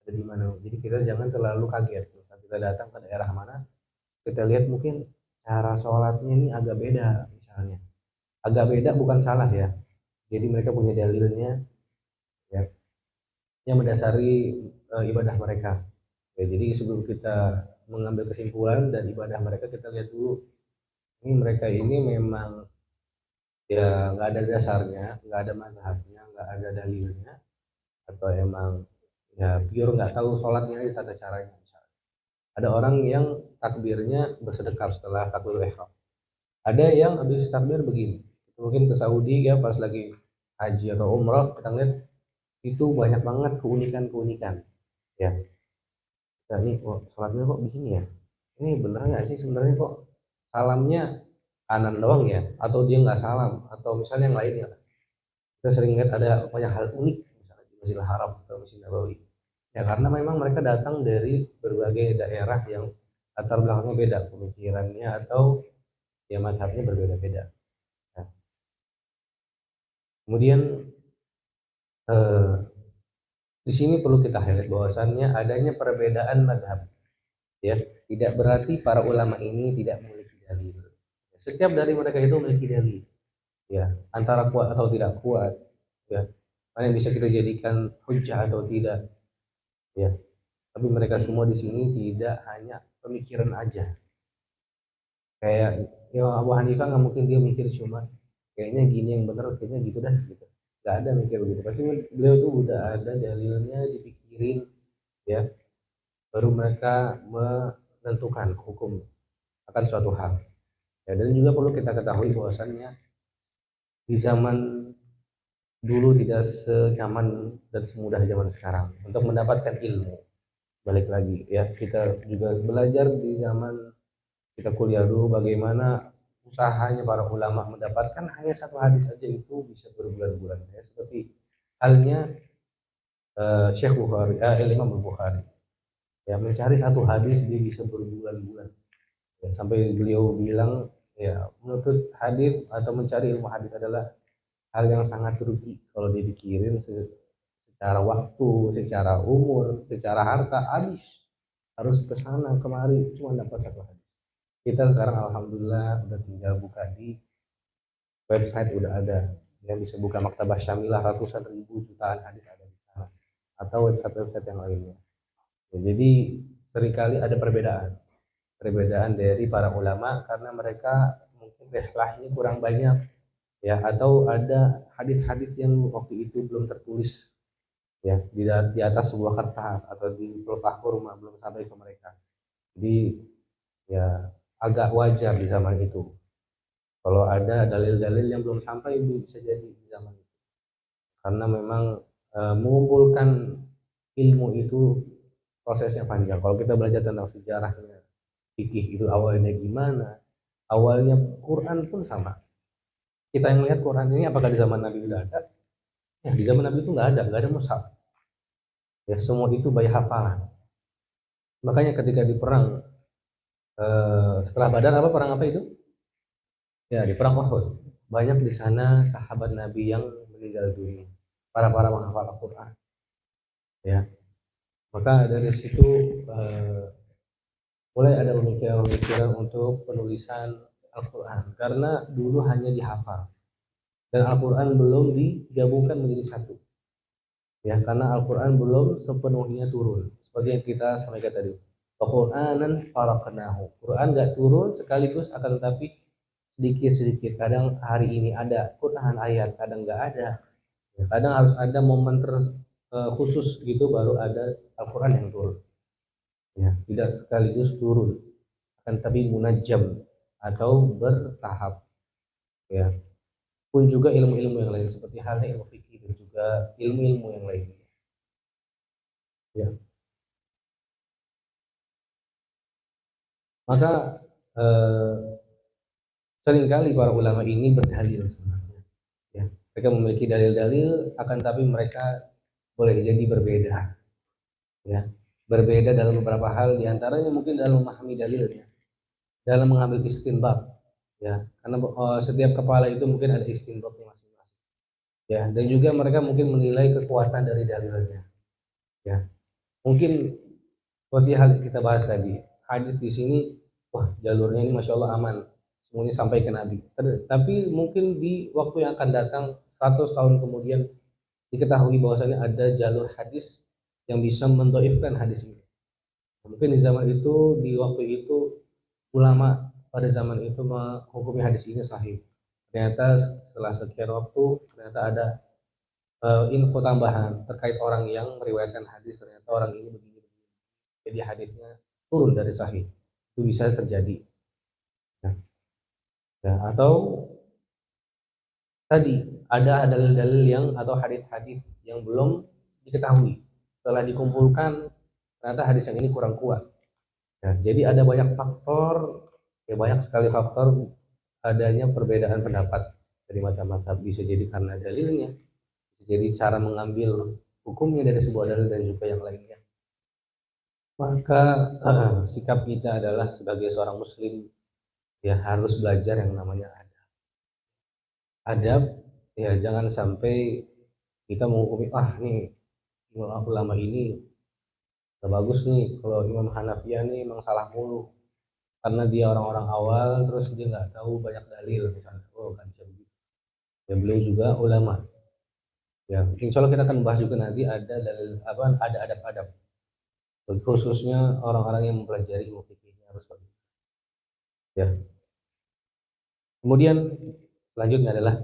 ada di mana. Jadi kita jangan terlalu kaget saat kita datang ke daerah mana, kita lihat mungkin cara sholatnya ini agak beda misalnya. Agak beda bukan salah ya. Jadi mereka punya dalilnya ya, yang mendasari ibadah mereka. Ya, jadi sebelum kita mengambil kesimpulan dan ibadah mereka, kita lihat dulu ini mereka ini memang ya nggak ada dasarnya, nggak ada mazhabnya, nggak ada dalilnya, atau emang ya pure nggak tahu sholatnya aja tata caranya. Misalnya ada orang yang takbirnya bersedekap setelah takbirul ihram, ada yang habis takbir begini. Mungkin ke Saudi ya, pas lagi haji atau umrah, kita lihat itu banyak banget keunikan-keunikan ya. Nah, ini kok sholatnya kok begini ya, ini bener nggak sih sebenarnya, kok salamnya kanan doang ya, atau dia nggak salam, atau misalnya yang lainnya. Kita sering lihat ada banyak hal unik misalnya di Masjidil Haram atau Masjid Nabawi ya, karena memang mereka datang dari berbagai daerah yang latar belakangnya beda, pemikirannya atau ya mazhabnya berbeda-beda ya. Kemudian eh, di sini perlu kita highlight bahwasannya adanya perbedaan mazhab ya, tidak berarti para ulama ini tidak memiliki dalil. Setiap dari mereka itu memiliki dalil ya, antara kuat atau tidak kuat ya, mana yang bisa kita jadikan hujah atau tidak ya. Tapi mereka semua di sini tidak hanya pemikiran aja, kayak ya Abu Hanifah nggak mungkin dia mikir cuma kayaknya gini yang benar, kayaknya gitu dah gitu, nggak ada mikir begitu. Pasti beliau tuh udah ada dalilnya, dipikirin ya, baru mereka menentukan hukum akan suatu hal. Ya, dan juga perlu kita ketahui bahwasannya di zaman dulu tidak senyaman dan semudah zaman sekarang untuk mendapatkan ilmu. Balik lagi ya, kita juga belajar di zaman kita kuliah dulu bagaimana usahanya para ulama mendapatkan hanya satu hadis saja itu bisa berbulan-bulan ya, seperti halnya Syekh Bukhari, Imam Bukhari ya, mencari satu hadis dia bisa berbulan-bulan ya, sampai beliau bilang ya, menuntut hadis atau mencari ilmu hadis adalah hal yang sangat rugi kalau dipikirin secara waktu, secara umur, secara harta habis, harus ke sana kemari cuma dapat satu hadis. Kita sekarang alhamdulillah udah tinggal buka di website, udah ada yang bisa buka maktabah syamilah ratusan ribu jutaan hadis ada di sana, atau website-website yang lainnya. Ya, jadi seringkali ada perbedaan dari para ulama karena mereka mungkin rihlahnya kurang banyak ya, atau ada hadis-hadis yang waktu itu belum tertulis ya di atas sebuah kertas atau di pelepah kurma, belum sampai ke mereka. Jadi ya agak wajar di zaman itu kalau ada dalil-dalil yang belum sampai, itu bisa jadi di zaman itu karena memang mengumpulkan ilmu itu prosesnya panjang. Kalau kita belajar tentang sejarahnya fikih itu awalnya gimana, awalnya Quran pun sama. Kita yang lihat Quran ini apakah di zaman Nabi udah ada? Ya, di zaman Nabi itu nggak ada mushaf. Ya, semua itu by hafalan. Makanya ketika di perang setelah Badar, apa perang apa itu? Ya, di perang Uhud. Banyak di sana sahabat Nabi yang meninggal dunia. Para menghafal Al-Quran. Ya, maka dari situ mulai ada pemikiran untuk penulisan Al-Quran karena dulu hanya dihafal dan Al-Quran belum digabungkan menjadi satu ya, karena Al-Quran belum sepenuhnya turun seperti yang kita sampaikan tadi. Al-Quranan faraqnahu, Quran nggak turun sekaligus, akan tetapi sedikit-sedikit, kadang hari ini ada Quran ayat, kadang nggak ada ya, kadang harus ada momen khusus gitu baru ada Al-Quran yang turun ya, tidak sekaligus turun, akan tapi munajjam atau bertahap ya. Pun juga ilmu-ilmu yang lain seperti halnya ilmu fikih dan juga ilmu-ilmu yang lainnya ya. Maka eh, seringkali para ulama ini berdalil sebenarnya ya, mereka memiliki dalil-dalil akan tapi mereka boleh jadi berbeda ya, berbeda dalam beberapa hal, diantaranya mungkin dalam memahami dalilnya, dalam mengambil istinbat ya, karena setiap kepala itu mungkin ada istinbatnya masing-masing ya, dan juga mereka mungkin menilai kekuatan dari dalilnya ya. Mungkin seperti hal yang kita bahas tadi, hadis di sini wah jalurnya ini masya Allah aman, semuanya sampai ke Nabi, tapi mungkin di waktu yang akan datang 100 tahun kemudian diketahui bahwasanya ada jalur hadis yang bisa mendoifkan hadis ini. Mungkin di zaman itu, di waktu itu, ulama pada zaman itu menghukumi hadis ini sahih. Ternyata setelah sekian waktu, ternyata ada info tambahan terkait orang yang meriwayatkan hadis, ternyata orang ini begini, jadi hadisnya turun dari sahih. Itu bisa terjadi. Nah, ya, atau tadi ada dalil-dalil yang atau hadis-hadis yang belum diketahui. Setelah dikumpulkan, ternyata hadis yang ini kurang kuat. Nah, jadi ada banyak faktor, ya banyak sekali faktor adanya perbedaan pendapat dari macam-macam. Bisa jadi karena dalilnya, bisa jadi cara mengambil hukumnya dari sebuah dalil dan juga yang lainnya. Maka sikap kita adalah sebagai seorang muslim ya harus belajar yang namanya adab ya, jangan sampai kita menghukumi nih ulama ini gak bagus nih, kalau Imam Hanafiyah nih emang salah mulu karena dia orang-orang awal terus dia nggak tahu banyak dalil misalnya. Oh kan bisa begitu ya, beliau juga ulama ya, insya Allah kita akan bahas juga nanti ada dalil apa, ada adab-adab khususnya orang-orang yang mempelajari ilmu fikih harus begitu ya. Kemudian selanjutnya adalah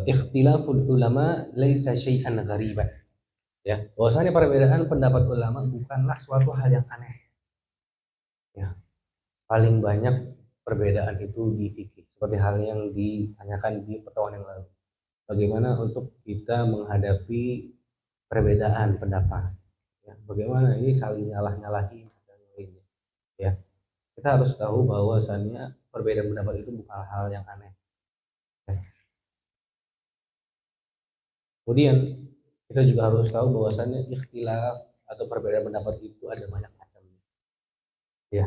ikhtilaful ulama laisa syai'an ghariban ya, bahwasanya perbedaan pendapat ulama bukanlah suatu hal yang aneh ya. paling banyak perbedaan itu di fikih, seperti hal yang ditanyakan di pertemuan yang lalu. Bagaimana untuk kita menghadapi perbedaan pendapat? Ya, bagaimana ini saling nyalah-nyalahi dan lainnya. Ya, kita harus tahu bahwasannya perbedaan pendapat itu bukan hal yang aneh. Ya. Kemudian kita juga harus tahu bahwasannya ikhtilaf atau perbedaan pendapat itu ada banyak macamnya. Ya,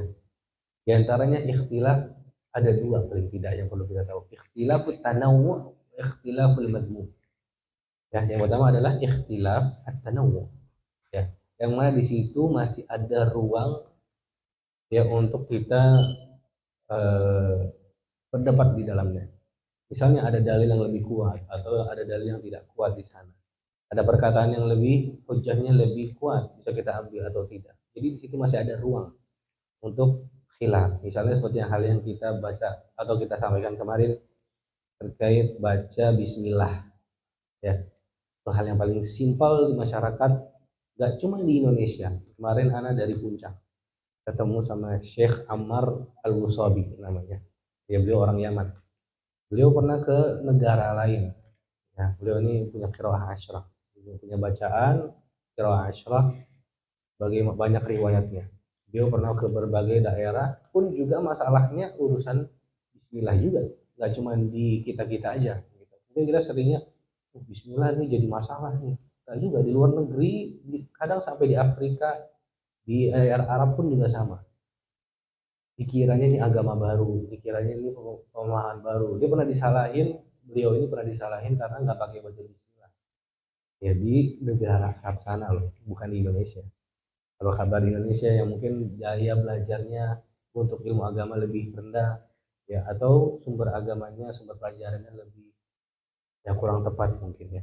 di antaranya ikhtilaf ada dua paling tidak yang perlu kita tahu. Ikhtilafut tanawwu, ikhtilaful madmum. Ya, yang pertama adalah ikhtilaf at-tanawwu. Ya, yang mana di situ masih ada ruang ya untuk kita eh, berdebat di dalamnya. Misalnya ada dalil yang lebih kuat atau ada dalil yang tidak kuat di sana. Ada perkataan yang lebih hujahnya lebih kuat bisa kita ambil atau tidak. Jadi di situ masih ada ruang untuk khilaf. Misalnya seperti hal yang kita baca atau kita sampaikan kemarin terkait baca bismillah ya. Itu hal yang paling simpel di masyarakat, gak cuma di Indonesia. Kemarin anak dari Puncak ketemu sama Syekh Ammar Al-Musabi namanya. Ya, beliau orang Yaman. Beliau pernah ke negara lain. Ya, beliau ini punya qiraah asyrah, punya bacaan qiraah asyrah, banyak riwayatnya. Beliau pernah ke berbagai daerah, pun juga masalahnya urusan Bismillah juga, nggak cuma di kita kita aja. Gitu. Mungkin kita seringnya Bismillah ini jadi masalah nih. Nah, juga di luar negeri, kadang sampai di Afrika, di daerah Arab pun juga sama. Dikiranya ini agama baru, dikiranya ini pemahaman baru. Dia pernah disalahin, beliau ini pernah disalahin karena nggak pakai baju Bismillah. Ya di negara Arab sana loh, bukan di Indonesia. Kalau kabar di Indonesia yang mungkin daya belajarnya untuk ilmu agama lebih rendah, ya atau sumber agamanya, sumber pelajarannya lebih ya kurang tepat mungkin ya.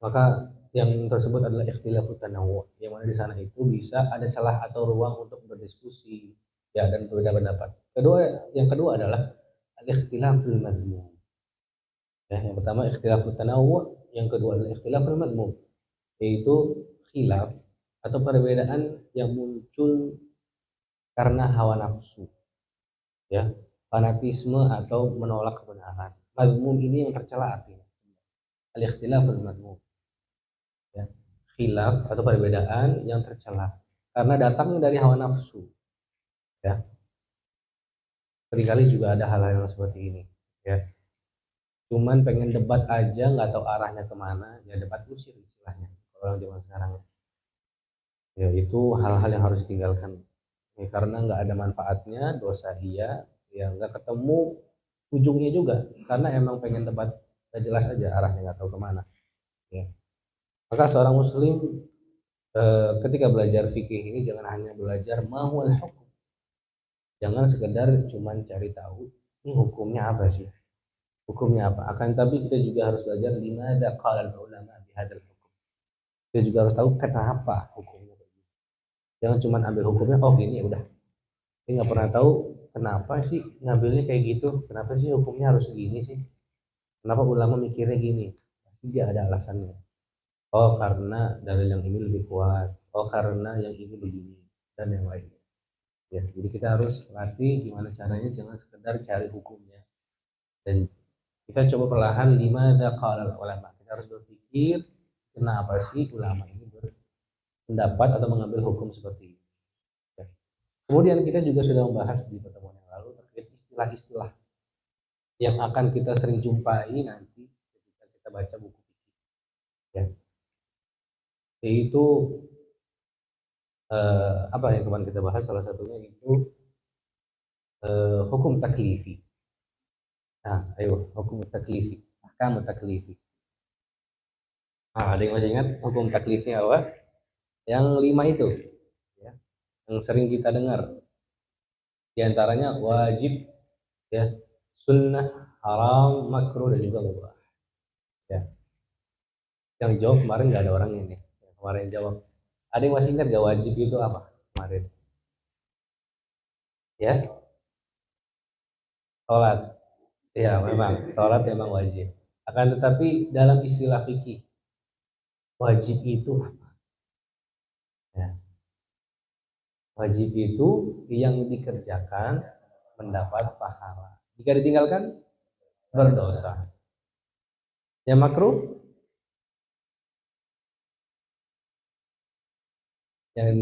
Maka yang tersebut adalah ikhtilafut tanawwu, yang mana di sana itu bisa ada celah atau ruang untuk berdiskusi ya dan berbeda pendapat. Yang kedua adalah al-ikhtilaful madmum. Ya, yang pertama ikhtilafut tanawwu, yang kedua adalah ikhtilaful madmum, yaitu khilaf atau perbedaan yang muncul karena hawa nafsu, ya, fanatisme atau menolak kebenaran. Madmum ini yang tercela artinya. Al-ikhtilaful madmum. Ya, khilaf atau perbedaan yang tercela karena datangnya dari hawa nafsu ya. Seringkali juga ada hal-hal yang seperti ini ya, cuman pengen debat aja nggak tahu arahnya kemana, ya debat usir istilahnya orang zaman sekarang ya. Itu hal-hal yang harus ditinggalkan ya, karena nggak ada manfaatnya, dosa iya ya, nggak ketemu ujungnya juga karena emang pengen debat gak jelas aja arahnya nggak tahu kemana ya. Maka seorang muslim ketika belajar fikih ini jangan hanya belajar mahwal hukum, jangan sekedar cuman cari tahu ini hukumnya apa sih, hukumnya apa, akan tapi kita juga harus belajar limada qala ulama bihadzal hukum. Kita juga harus tahu kenapa hukumnya. Jangan cuman ambil hukumnya oh gini ya udah. Kita nggak pernah tahu kenapa sih ngambilnya kayak gitu, kenapa sih hukumnya harus gini sih, kenapa ulama mikirnya gini, pasti dia ada alasannya. Oh karena dalil yang ini lebih kuat, oh karena yang ini begini dan yang lainnya. Ya, jadi kita harus latih gimana caranya, jangan sekedar cari hukumnya. Dan kita coba perlahan lima qala ulama. Kita harus berpikir kenapa sih ulama ini berpendapat atau mengambil hukum seperti ini. Ya. Kemudian kita juga sudah membahas di pertemuan yang lalu terkait istilah-istilah yang akan kita sering jumpai nanti ketika kita baca buku fikih. Ya. Yaitu apa yang kemarin kita bahas, salah satunya itu hukum taklifi. Nah, ayo hukum taklifi, ahkam taklifi. Nah, ada yang masih ingat hukum taklifnya apa? Yang 5 itu, ya, yang sering kita dengar. Di antaranya wajib, ya, sunnah, haram, makruh dan juga mubah. Ya, yang jawab kemarin nggak ada orang ini. Yang kemarin jawab. Ada yang masih ingat gak wajib itu apa kemarin? Ya, sholat. Ya, memang sholat memang wajib. Akan tetapi dalam istilah fikih, wajib itu apa? Ya, Wajib itu yang dikerjakan mendapat pahala. Jika ditinggalkan berdosa. Yang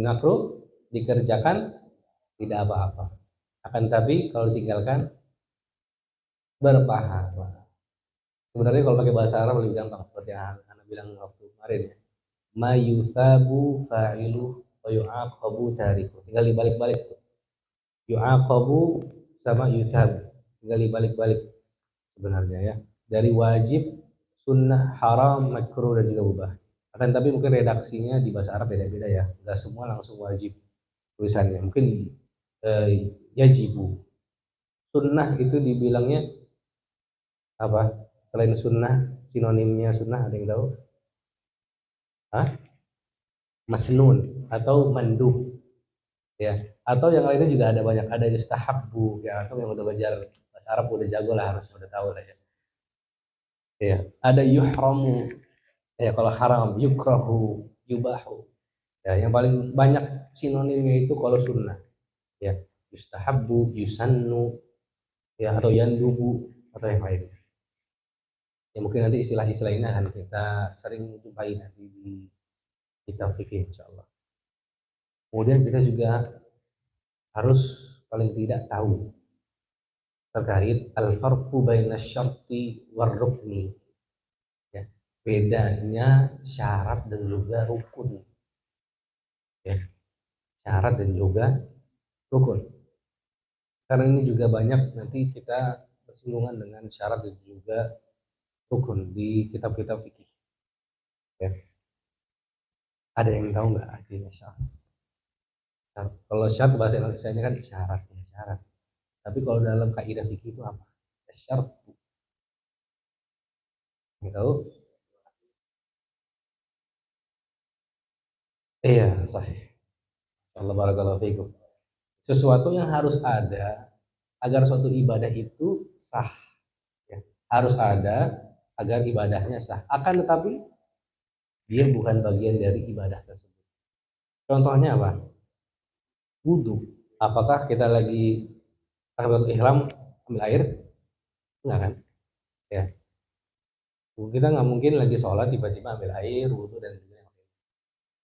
makruh, dikerjakan tidak apa-apa. Akan tapi kalau ditinggalkan berpahala. Sebenarnya kalau pakai bahasa Arab lebih gampang seperti yang Anda bilang waktu kemarin ya. Ma yuthabu fa'ilu wa yu'aqabu tariku. Tinggal dibalik-balik tuh. Yu'aqabu sama yuthabu. Tinggal dibalik-balik sebenarnya ya. Dari wajib, sunnah, haram, makruh dan juga mubah. Akan tapi mungkin redaksinya di bahasa Arab beda-beda ya. Enggak semua langsung wajib tulisannya. Mungkin yajibu. Sunnah itu dibilangnya apa? Selain sunnah, sinonimnya sunnah ada yang tahu? Hah? Masnun atau mandub ya. Atau yang lainnya juga ada banyak. Ada yustahabbu ya, atau yang udah belajar bahasa Arab udah jago lah, harus udah tahu lah ya. Ya, ada yuhramu ya, kalau haram, yukrahu, yubahu. Ya, yang paling banyak sinonimnya itu kalau sunnah ya, yustahabbu, yusannu ya, atau yandubu atau yang lain. Ya mungkin nanti istilah-istilah ini akan kita sering jumpai nanti di kitab fikih insyaallah. Kemudian kita juga harus paling tidak tahu terkait al-farqu baina syarti war rukni ya, bedanya syarat dan juga rukun ya, syarat dan juga rukun. Karena ini juga banyak nanti kita bersinggungan dengan syarat dan juga rukun di kitab-kitab fikih ya. Ada yang tahu nggak artinya syarat? Kalau syarat bahasa Indonesia ini kan syarat ya, syarat. Tapi kalau dalam kaidah fikih itu apa? Syarat. Yang tahu? Iya, sahih. Allah barakallahu fiikum. Sesuatu yang harus ada agar suatu ibadah itu sah ya. Harus ada agar ibadahnya sah. Akan tetapi dia bukan bagian dari ibadah tersebut. Contohnya apa? Wudhu. Apakah kita lagi takbiratul ihram ambil air? Enggak kan? Ya. Kita nggak mungkin lagi sholat tiba-tiba ambil air, wudhu dan sebagainya.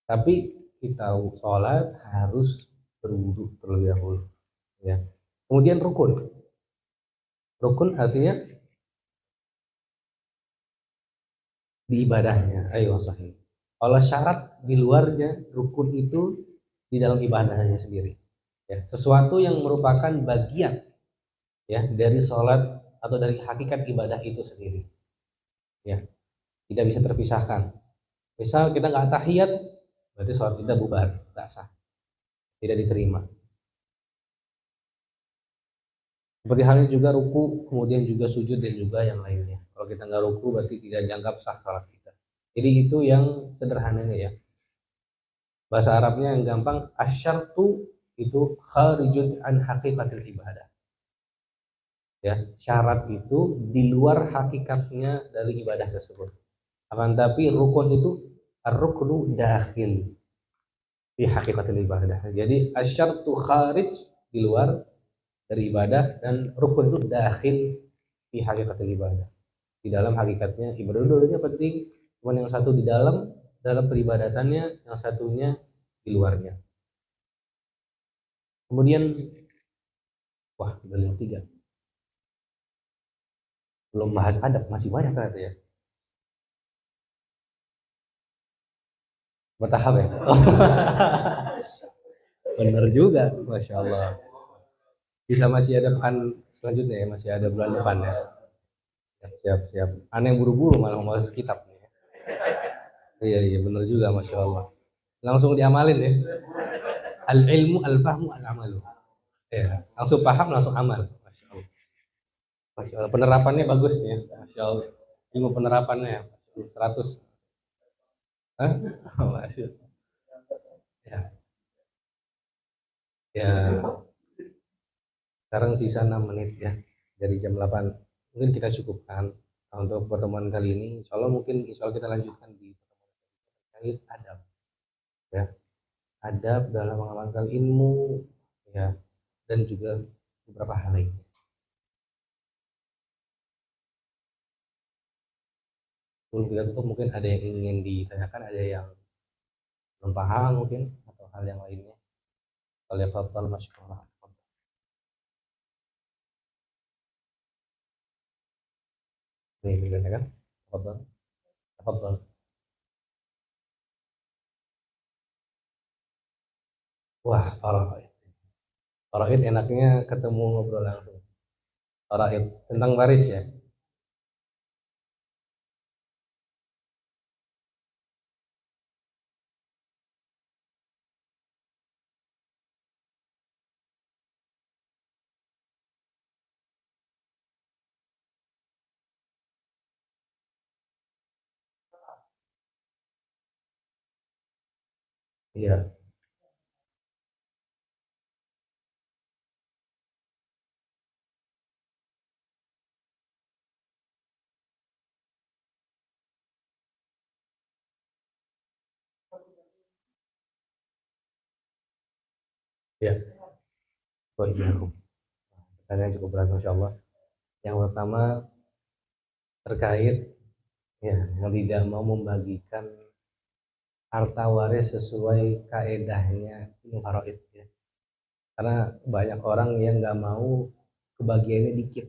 Tapi kita sholat harus berwudhu terlebih dahulu. Ya. Kemudian rukun. Rukun artinya di ibadahnya. Ayo sahih. Kalau syarat di luarnya, rukun itu di dalam ibadahnya sendiri. Ya, sesuatu yang merupakan bagian ya dari sholat atau dari hakikat ibadah itu sendiri. Ya, tidak bisa terpisahkan. Misal kita nggak tahiyat, berarti sholat kita bubar, nggak sah, tidak diterima. Seperti halnya juga ruku, kemudian juga sujud dan juga yang lainnya. Kalau kita nggak ruku berarti tidak dianggap sah salat kita. Jadi itu yang sederhananya ya. Bahasa Arabnya yang gampang, asyartu itu kharijun an haqiqatil ibadah. Ya, syarat itu di luar hakikatnya dari ibadah tersebut. Akan tapi rukun itu ar-ruknu dakhil di hakikatil ibadah. Jadi asyartu kharij di luar dari ibadah dan rukun itu dakhil di hakikatil ibadah. Di dalam hakikatnya ibadah dua-duanya penting, cuman yang satu di dalam peribadatannya, yang satunya di luarnya. Kemudian wah, udah 53. Belum bahas adab, masih banyak ternyata ya. Bertahap ya. Bener juga, masya Allah. Bisa masih ada pekan selanjutnya ya, masih ada bulan depan ya. Siap. Aneh yang buru-buru malah mau bahas kitab nih. Iya bener juga, masya Allah. Langsung diamalin ya. Al ilmu al fahmu al amalu. Ya, langsung paham langsung amal. Masya Allah. Masya Allah. Penerapannya bagus nih ya. Masya Allah. Ilmu penerapannya 100. Hah? Masya Allah. Ya, ya. Sekarang sisa 6 menit ya dari jam 8. Mungkin kita cukupkan untuk pertemuan kali ini. Insya Allah kita lanjutkan di pertemuan terkait adab ya. adab dalam mengamalkan ilmu, ya, dan juga beberapa hal lainnya. Sebelum kita tutup mungkin ada yang ingin ditanyakan, ada yang belum paham mungkin atau hal yang lainnya. Tafadhal masykurah. Nih, ditanyakan. Tafadhal. Tafadhal. Wah, faraid. Faraid enaknya ketemu ngobrol langsung. Faraid tentang waris ya. Iya, iya. Oh iya, pertanyaan cukup berat, Masya Allah. Yang pertama terkait ya yang tidak mau membagikan harta waris sesuai kaedahnya ilmu faraid ya. Karena banyak orang yang nggak mau kebagiannya dikit.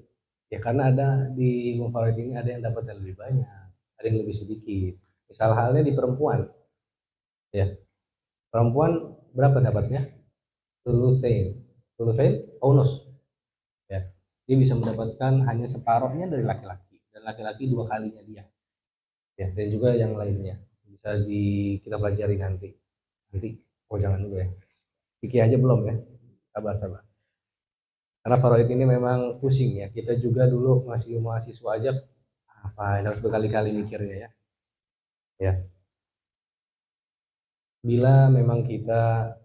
Ya karena ada di ilmu faraid ini ada yang dapat yang lebih banyak, ada yang lebih sedikit. Misal halnya di perempuan, ya. Perempuan berapa dapatnya? Sulusain. Sulusain bonus, ya. Dia bisa mendapatkan hanya separuhnya dari laki-laki dan laki-laki dua kalinya dia. Ya, dan juga yang lainnya. Bisa kita pelajari nanti. Nanti, oh jangan dulu ya. Fikih aja belum ya. Sabar, sabar. Karena faraid ini memang pusing ya. Kita juga dulu masih mahasiswa aja apa harus berkali-kali mikirnya ya. Ya, bila memang kita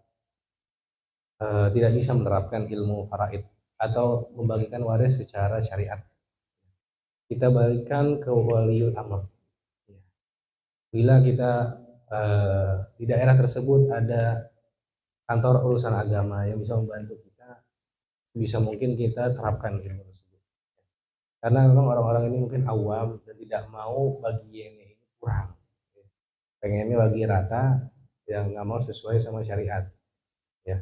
tidak bisa menerapkan ilmu faraid atau membagikan waris secara syariat, kita balikkan ke waliul amr. Ya. Bila kita di daerah tersebut ada kantor urusan agama yang bisa membantu kita, bisa mungkin kita terapkan ilmu tersebut. Karena memang orang-orang ini mungkin awam dan tidak mau bagiannya ini kurang. Pengennya bagi rata, yang nggak mau sesuai sama syariat. Ya,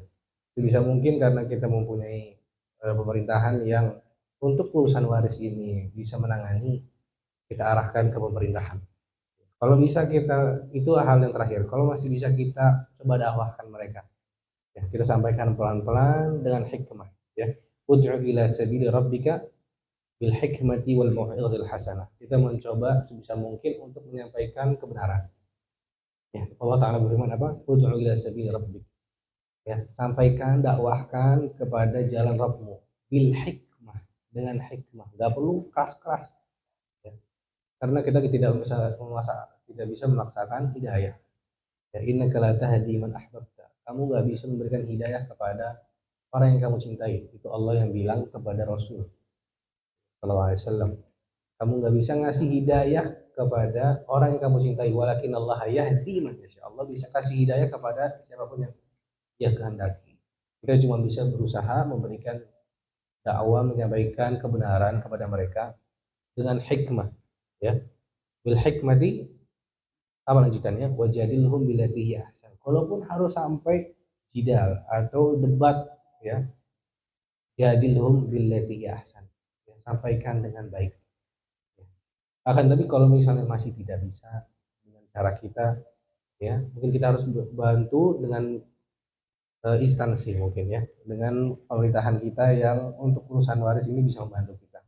sebisa mungkin karena kita mempunyai pemerintahan yang untuk urusan waris ini bisa menangani, kita arahkan ke pemerintahan. Kalau bisa kita, itu hal yang terakhir. Kalau masih bisa kita coba dakwahkan mereka. Ya, kita sampaikan pelan-pelan dengan hikmah. Ya, ud'u ila sabili rabbika bil hikmati wal mau'izatil hasanah. Kita mencoba sebisa mungkin untuk menyampaikan kebenaran. Ya, Allah Ta'ala berfirman apa? Ud'u ila sabili rabbik. Ya, sampaikan, dakwahkan kepada jalan Rabbmu bil hikmah, dengan hikmah. Gak perlu keras-keras. Ya. Karena kita tidak bisa memaksakan hidayah. Ya, innaka la tahdi man ahbabta. Kamu gak bisa memberikan hidayah kepada orang yang kamu cintai. Itu Allah yang bilang kepada Rasul sallallahu alaihi wasallam. Kamu nggak bisa ngasih hidayah kepada orang yang kamu cintai, walakin Allah yahdi man yasha. Allah bisa kasih hidayah kepada siapapun yang Dia kehendaki. Kita cuma bisa berusaha memberikan dakwah, menyampaikan kebenaran kepada mereka dengan hikmah, ya. Bil hikmati, apa lanjutannya? Wajadilhum billati hi ahsan. Kalaupun harus sampai jidal atau debat, ya, jadilhum billati hi ahsan. Ya, sampaikan dengan baik. Ya. Akan tapi kalau misalnya masih tidak bisa dengan cara kita, ya, mungkin kita harus bantu dengan instansi mungkin ya, dengan pemerintahan kita yang untuk urusan waris ini bisa membantu kita.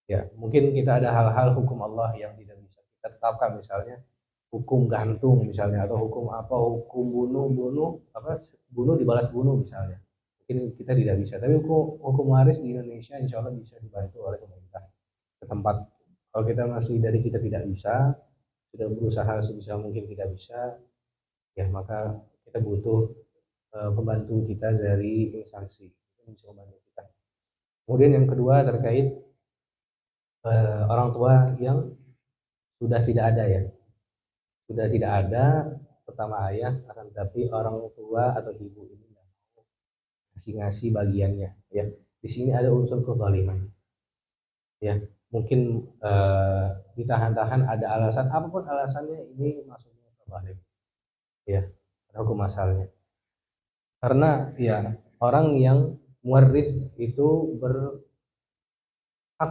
Ya, mungkin kita ada hal-hal hukum Allah yang tidak bisa kita tetapkan, misalnya hukum gantung misalnya, atau hukum apa, hukum bunuh apa, bunuh dibalas bunuh misalnya. Mungkin kita tidak bisa, tapi hukum waris di Indonesia insya Allah bisa dibantu oleh pemerintah setempat. Kalau kita masih dari kita tidak bisa, sudah berusaha sebisa mungkin tidak bisa, ya maka kita butuh pembantu kita dari instansi yang bisa membantu kita. Kemudian yang kedua terkait orang tua yang sudah tidak ada ya, sudah tidak ada, pertama ayah, akan tetapi orang tua atau ibu ini nggak mau ngasih bagiannya, ya. Di sini ada unsur kezaliman, ya. Mungkin ditahan-tahan ada alasan, apapun alasannya, ini maksudnya zalim, ya. Hukum asalnya. Karena ya orang yang muarif itu berhak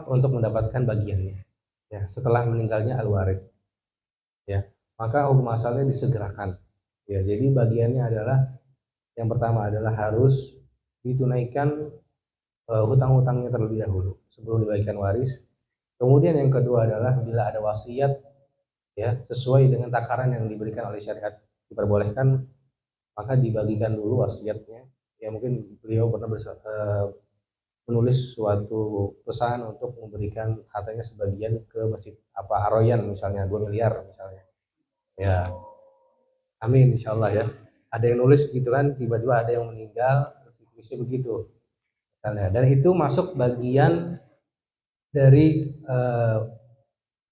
untuk mendapatkan bagiannya, ya, setelah meninggalnya al-warith, ya. Maka hukum asalnya disegerakan, ya. Jadi bagiannya adalah yang pertama adalah harus ditunaikan hutang-hutangnya terlebih dahulu sebelum dibagikan waris. Kemudian yang kedua adalah bila ada wasiat, ya, sesuai dengan takaran yang diberikan oleh syariat diperbolehkan, maka dibagikan dulu wasiatnya. Ya mungkin beliau pernah menulis suatu pesan untuk memberikan hartanya sebagian ke masjid Ar-Royan misalnya 2 miliar misalnya. Ya, amin insyaallah ya. Ada yang nulis gitu kan, tiba-tiba ada yang meninggal, terus begitu misalnya. Dan itu masuk bagian dari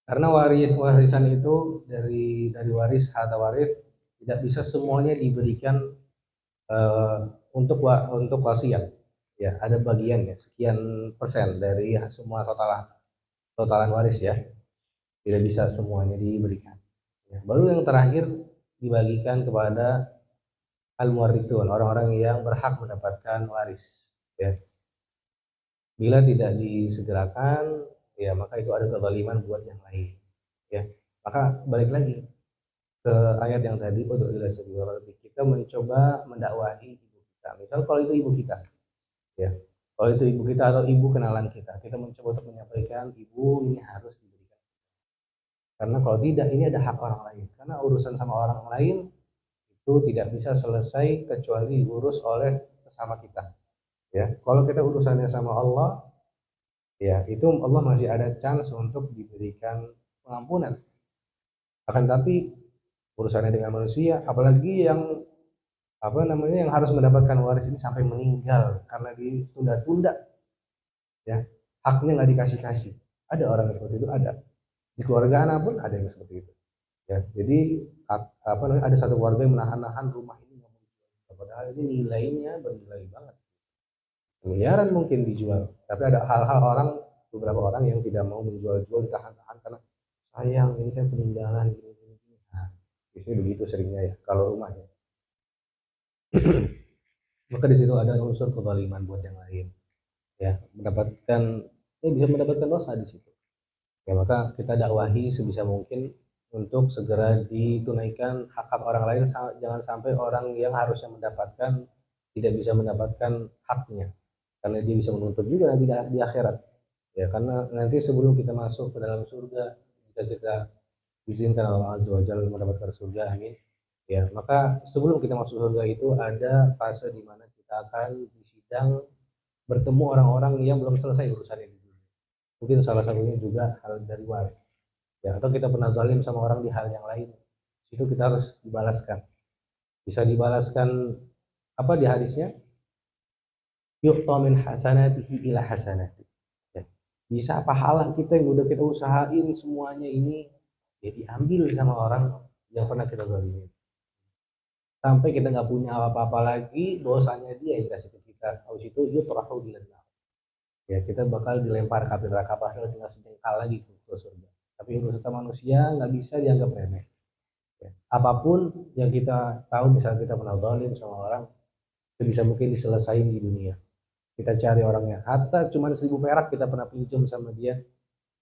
karena warisan itu dari waris harta waris tidak bisa semuanya diberikan untuk wasiat, ya. Ada bagiannya sekian persen dari semua totalan waris, ya, tidak bisa semuanya diberikan, ya. Baru yang terakhir dibagikan kepada al-muwarithun, orang-orang yang berhak mendapatkan waris, ya. Bila tidak disegerakan, ya, maka itu ada kezaliman buat yang lain, ya. Maka balik lagi ke ayat yang tadi, kita mencoba mendakwahi ibu kita. Misal kalau itu ibu kita, ya, kalau itu ibu kita atau ibu kenalan kita mencoba untuk menyampaikan, ibu ini harus diberikan. Karena kalau tidak, ini ada hak orang lain. Karena urusan sama orang lain itu tidak bisa selesai kecuali diurus oleh sesama kita, ya. Kalau kita urusannya sama Allah, ya, itu Allah masih ada chance untuk diberikan pengampunan. Akan tapi urusannya dengan manusia, apalagi yang yang harus mendapatkan waris ini sampai meninggal karena ditunda-tunda, ya, haknya nggak dikasih. Ada orang seperti itu, ada di keluarga anak pun ada yang seperti itu, ya. Jadi ada satu keluarga yang menahan-nahan rumah ini nggak mau dijual, padahal ini nilainya bernilai banget, miliaran mungkin dijual, tapi ada beberapa orang yang tidak mau menjual-jual, ditahan-tahan karena sayang, ini kan peninggalan gini. Nah, biasanya begitu seringnya, ya, kalau rumahnya. Maka di situ ada unsur kezaliman buat yang lain, ya, bisa mendapatkan dosa di situ, ya. Maka kita dakwahi sebisa mungkin untuk segera ditunaikan hak-hak orang lain, jangan sampai orang yang harusnya mendapatkan tidak bisa mendapatkan haknya, karena dia bisa menuntut juga nanti di akhirat, ya. Karena nanti sebelum kita masuk ke dalam surga, jika kita izinkan Allah Azza wa Jalla mendapatkan surga, amin, ya, maka sebelum kita masuk surga itu ada fase di mana kita akan disidang, bertemu orang-orang yang belum selesai urusannya di dunia. Mungkin salah satunya juga hal dari waris, ya, atau kita pernah zalim sama orang di hal yang lain, itu kita harus dibalaskan. Bisa dibalaskan apa di hadisnya? Yu'ta min hasanatihi ila hasanati, ya. Bisa pahala kita yang udah kita usahain semuanya ini, ya, diambil sama orang yang pernah kita zalimi, sampai kita nggak punya apa-apa lagi, dosanya dia yang dikasih ke kita. Habis itu yutrahu bilan, ya, kita bakal dilempar ke neraka, padahal tinggal sejengkal lagi ke surga. Tapi urusan sama manusia nggak bisa dianggap remeh, ya. Apapun yang kita tahu, misalnya kita pernah zalim sama orang, sebisa mungkin diselesain di dunia. Kita cari orangnya, hatta cuma 1.000 perak kita pernah pinjam sama dia,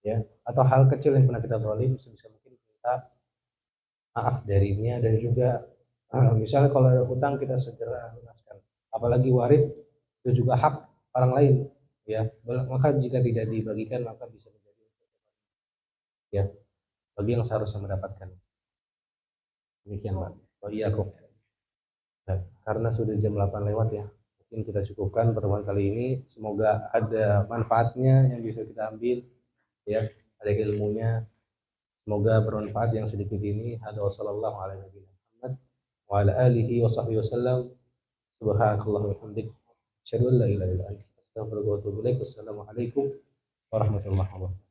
ya, atau hal kecil yang pernah kita zalim, sebisa mungkin kita maaf darinya. Dan juga misalnya kalau ada hutang, kita segera lunaskan, apalagi waris itu juga hak orang lain, ya. Maka jika tidak dibagikan, maka bisa menjadi, ya, bagi yang seharusnya mendapatkan. Demikian, Pak. Oh iya kok. Nah, karena sudah jam 8 lewat, ya, mungkin kita cukupkan pertemuan kali ini. Semoga ada manfaatnya yang bisa kita ambil, ya, ada ilmunya. Semoga bermanfaat yang sedikit ini. Hada wa sallallahu ala nabiyina Muhammad wa ala alihi wa sahbihi wasallam. Subhanakallahumma wa bihamdik, asyhadu an la ilaha illa anta, astaghfiruka wa atubu ilaik. Wassalamualaikum warahmatullahi wabarakatuh.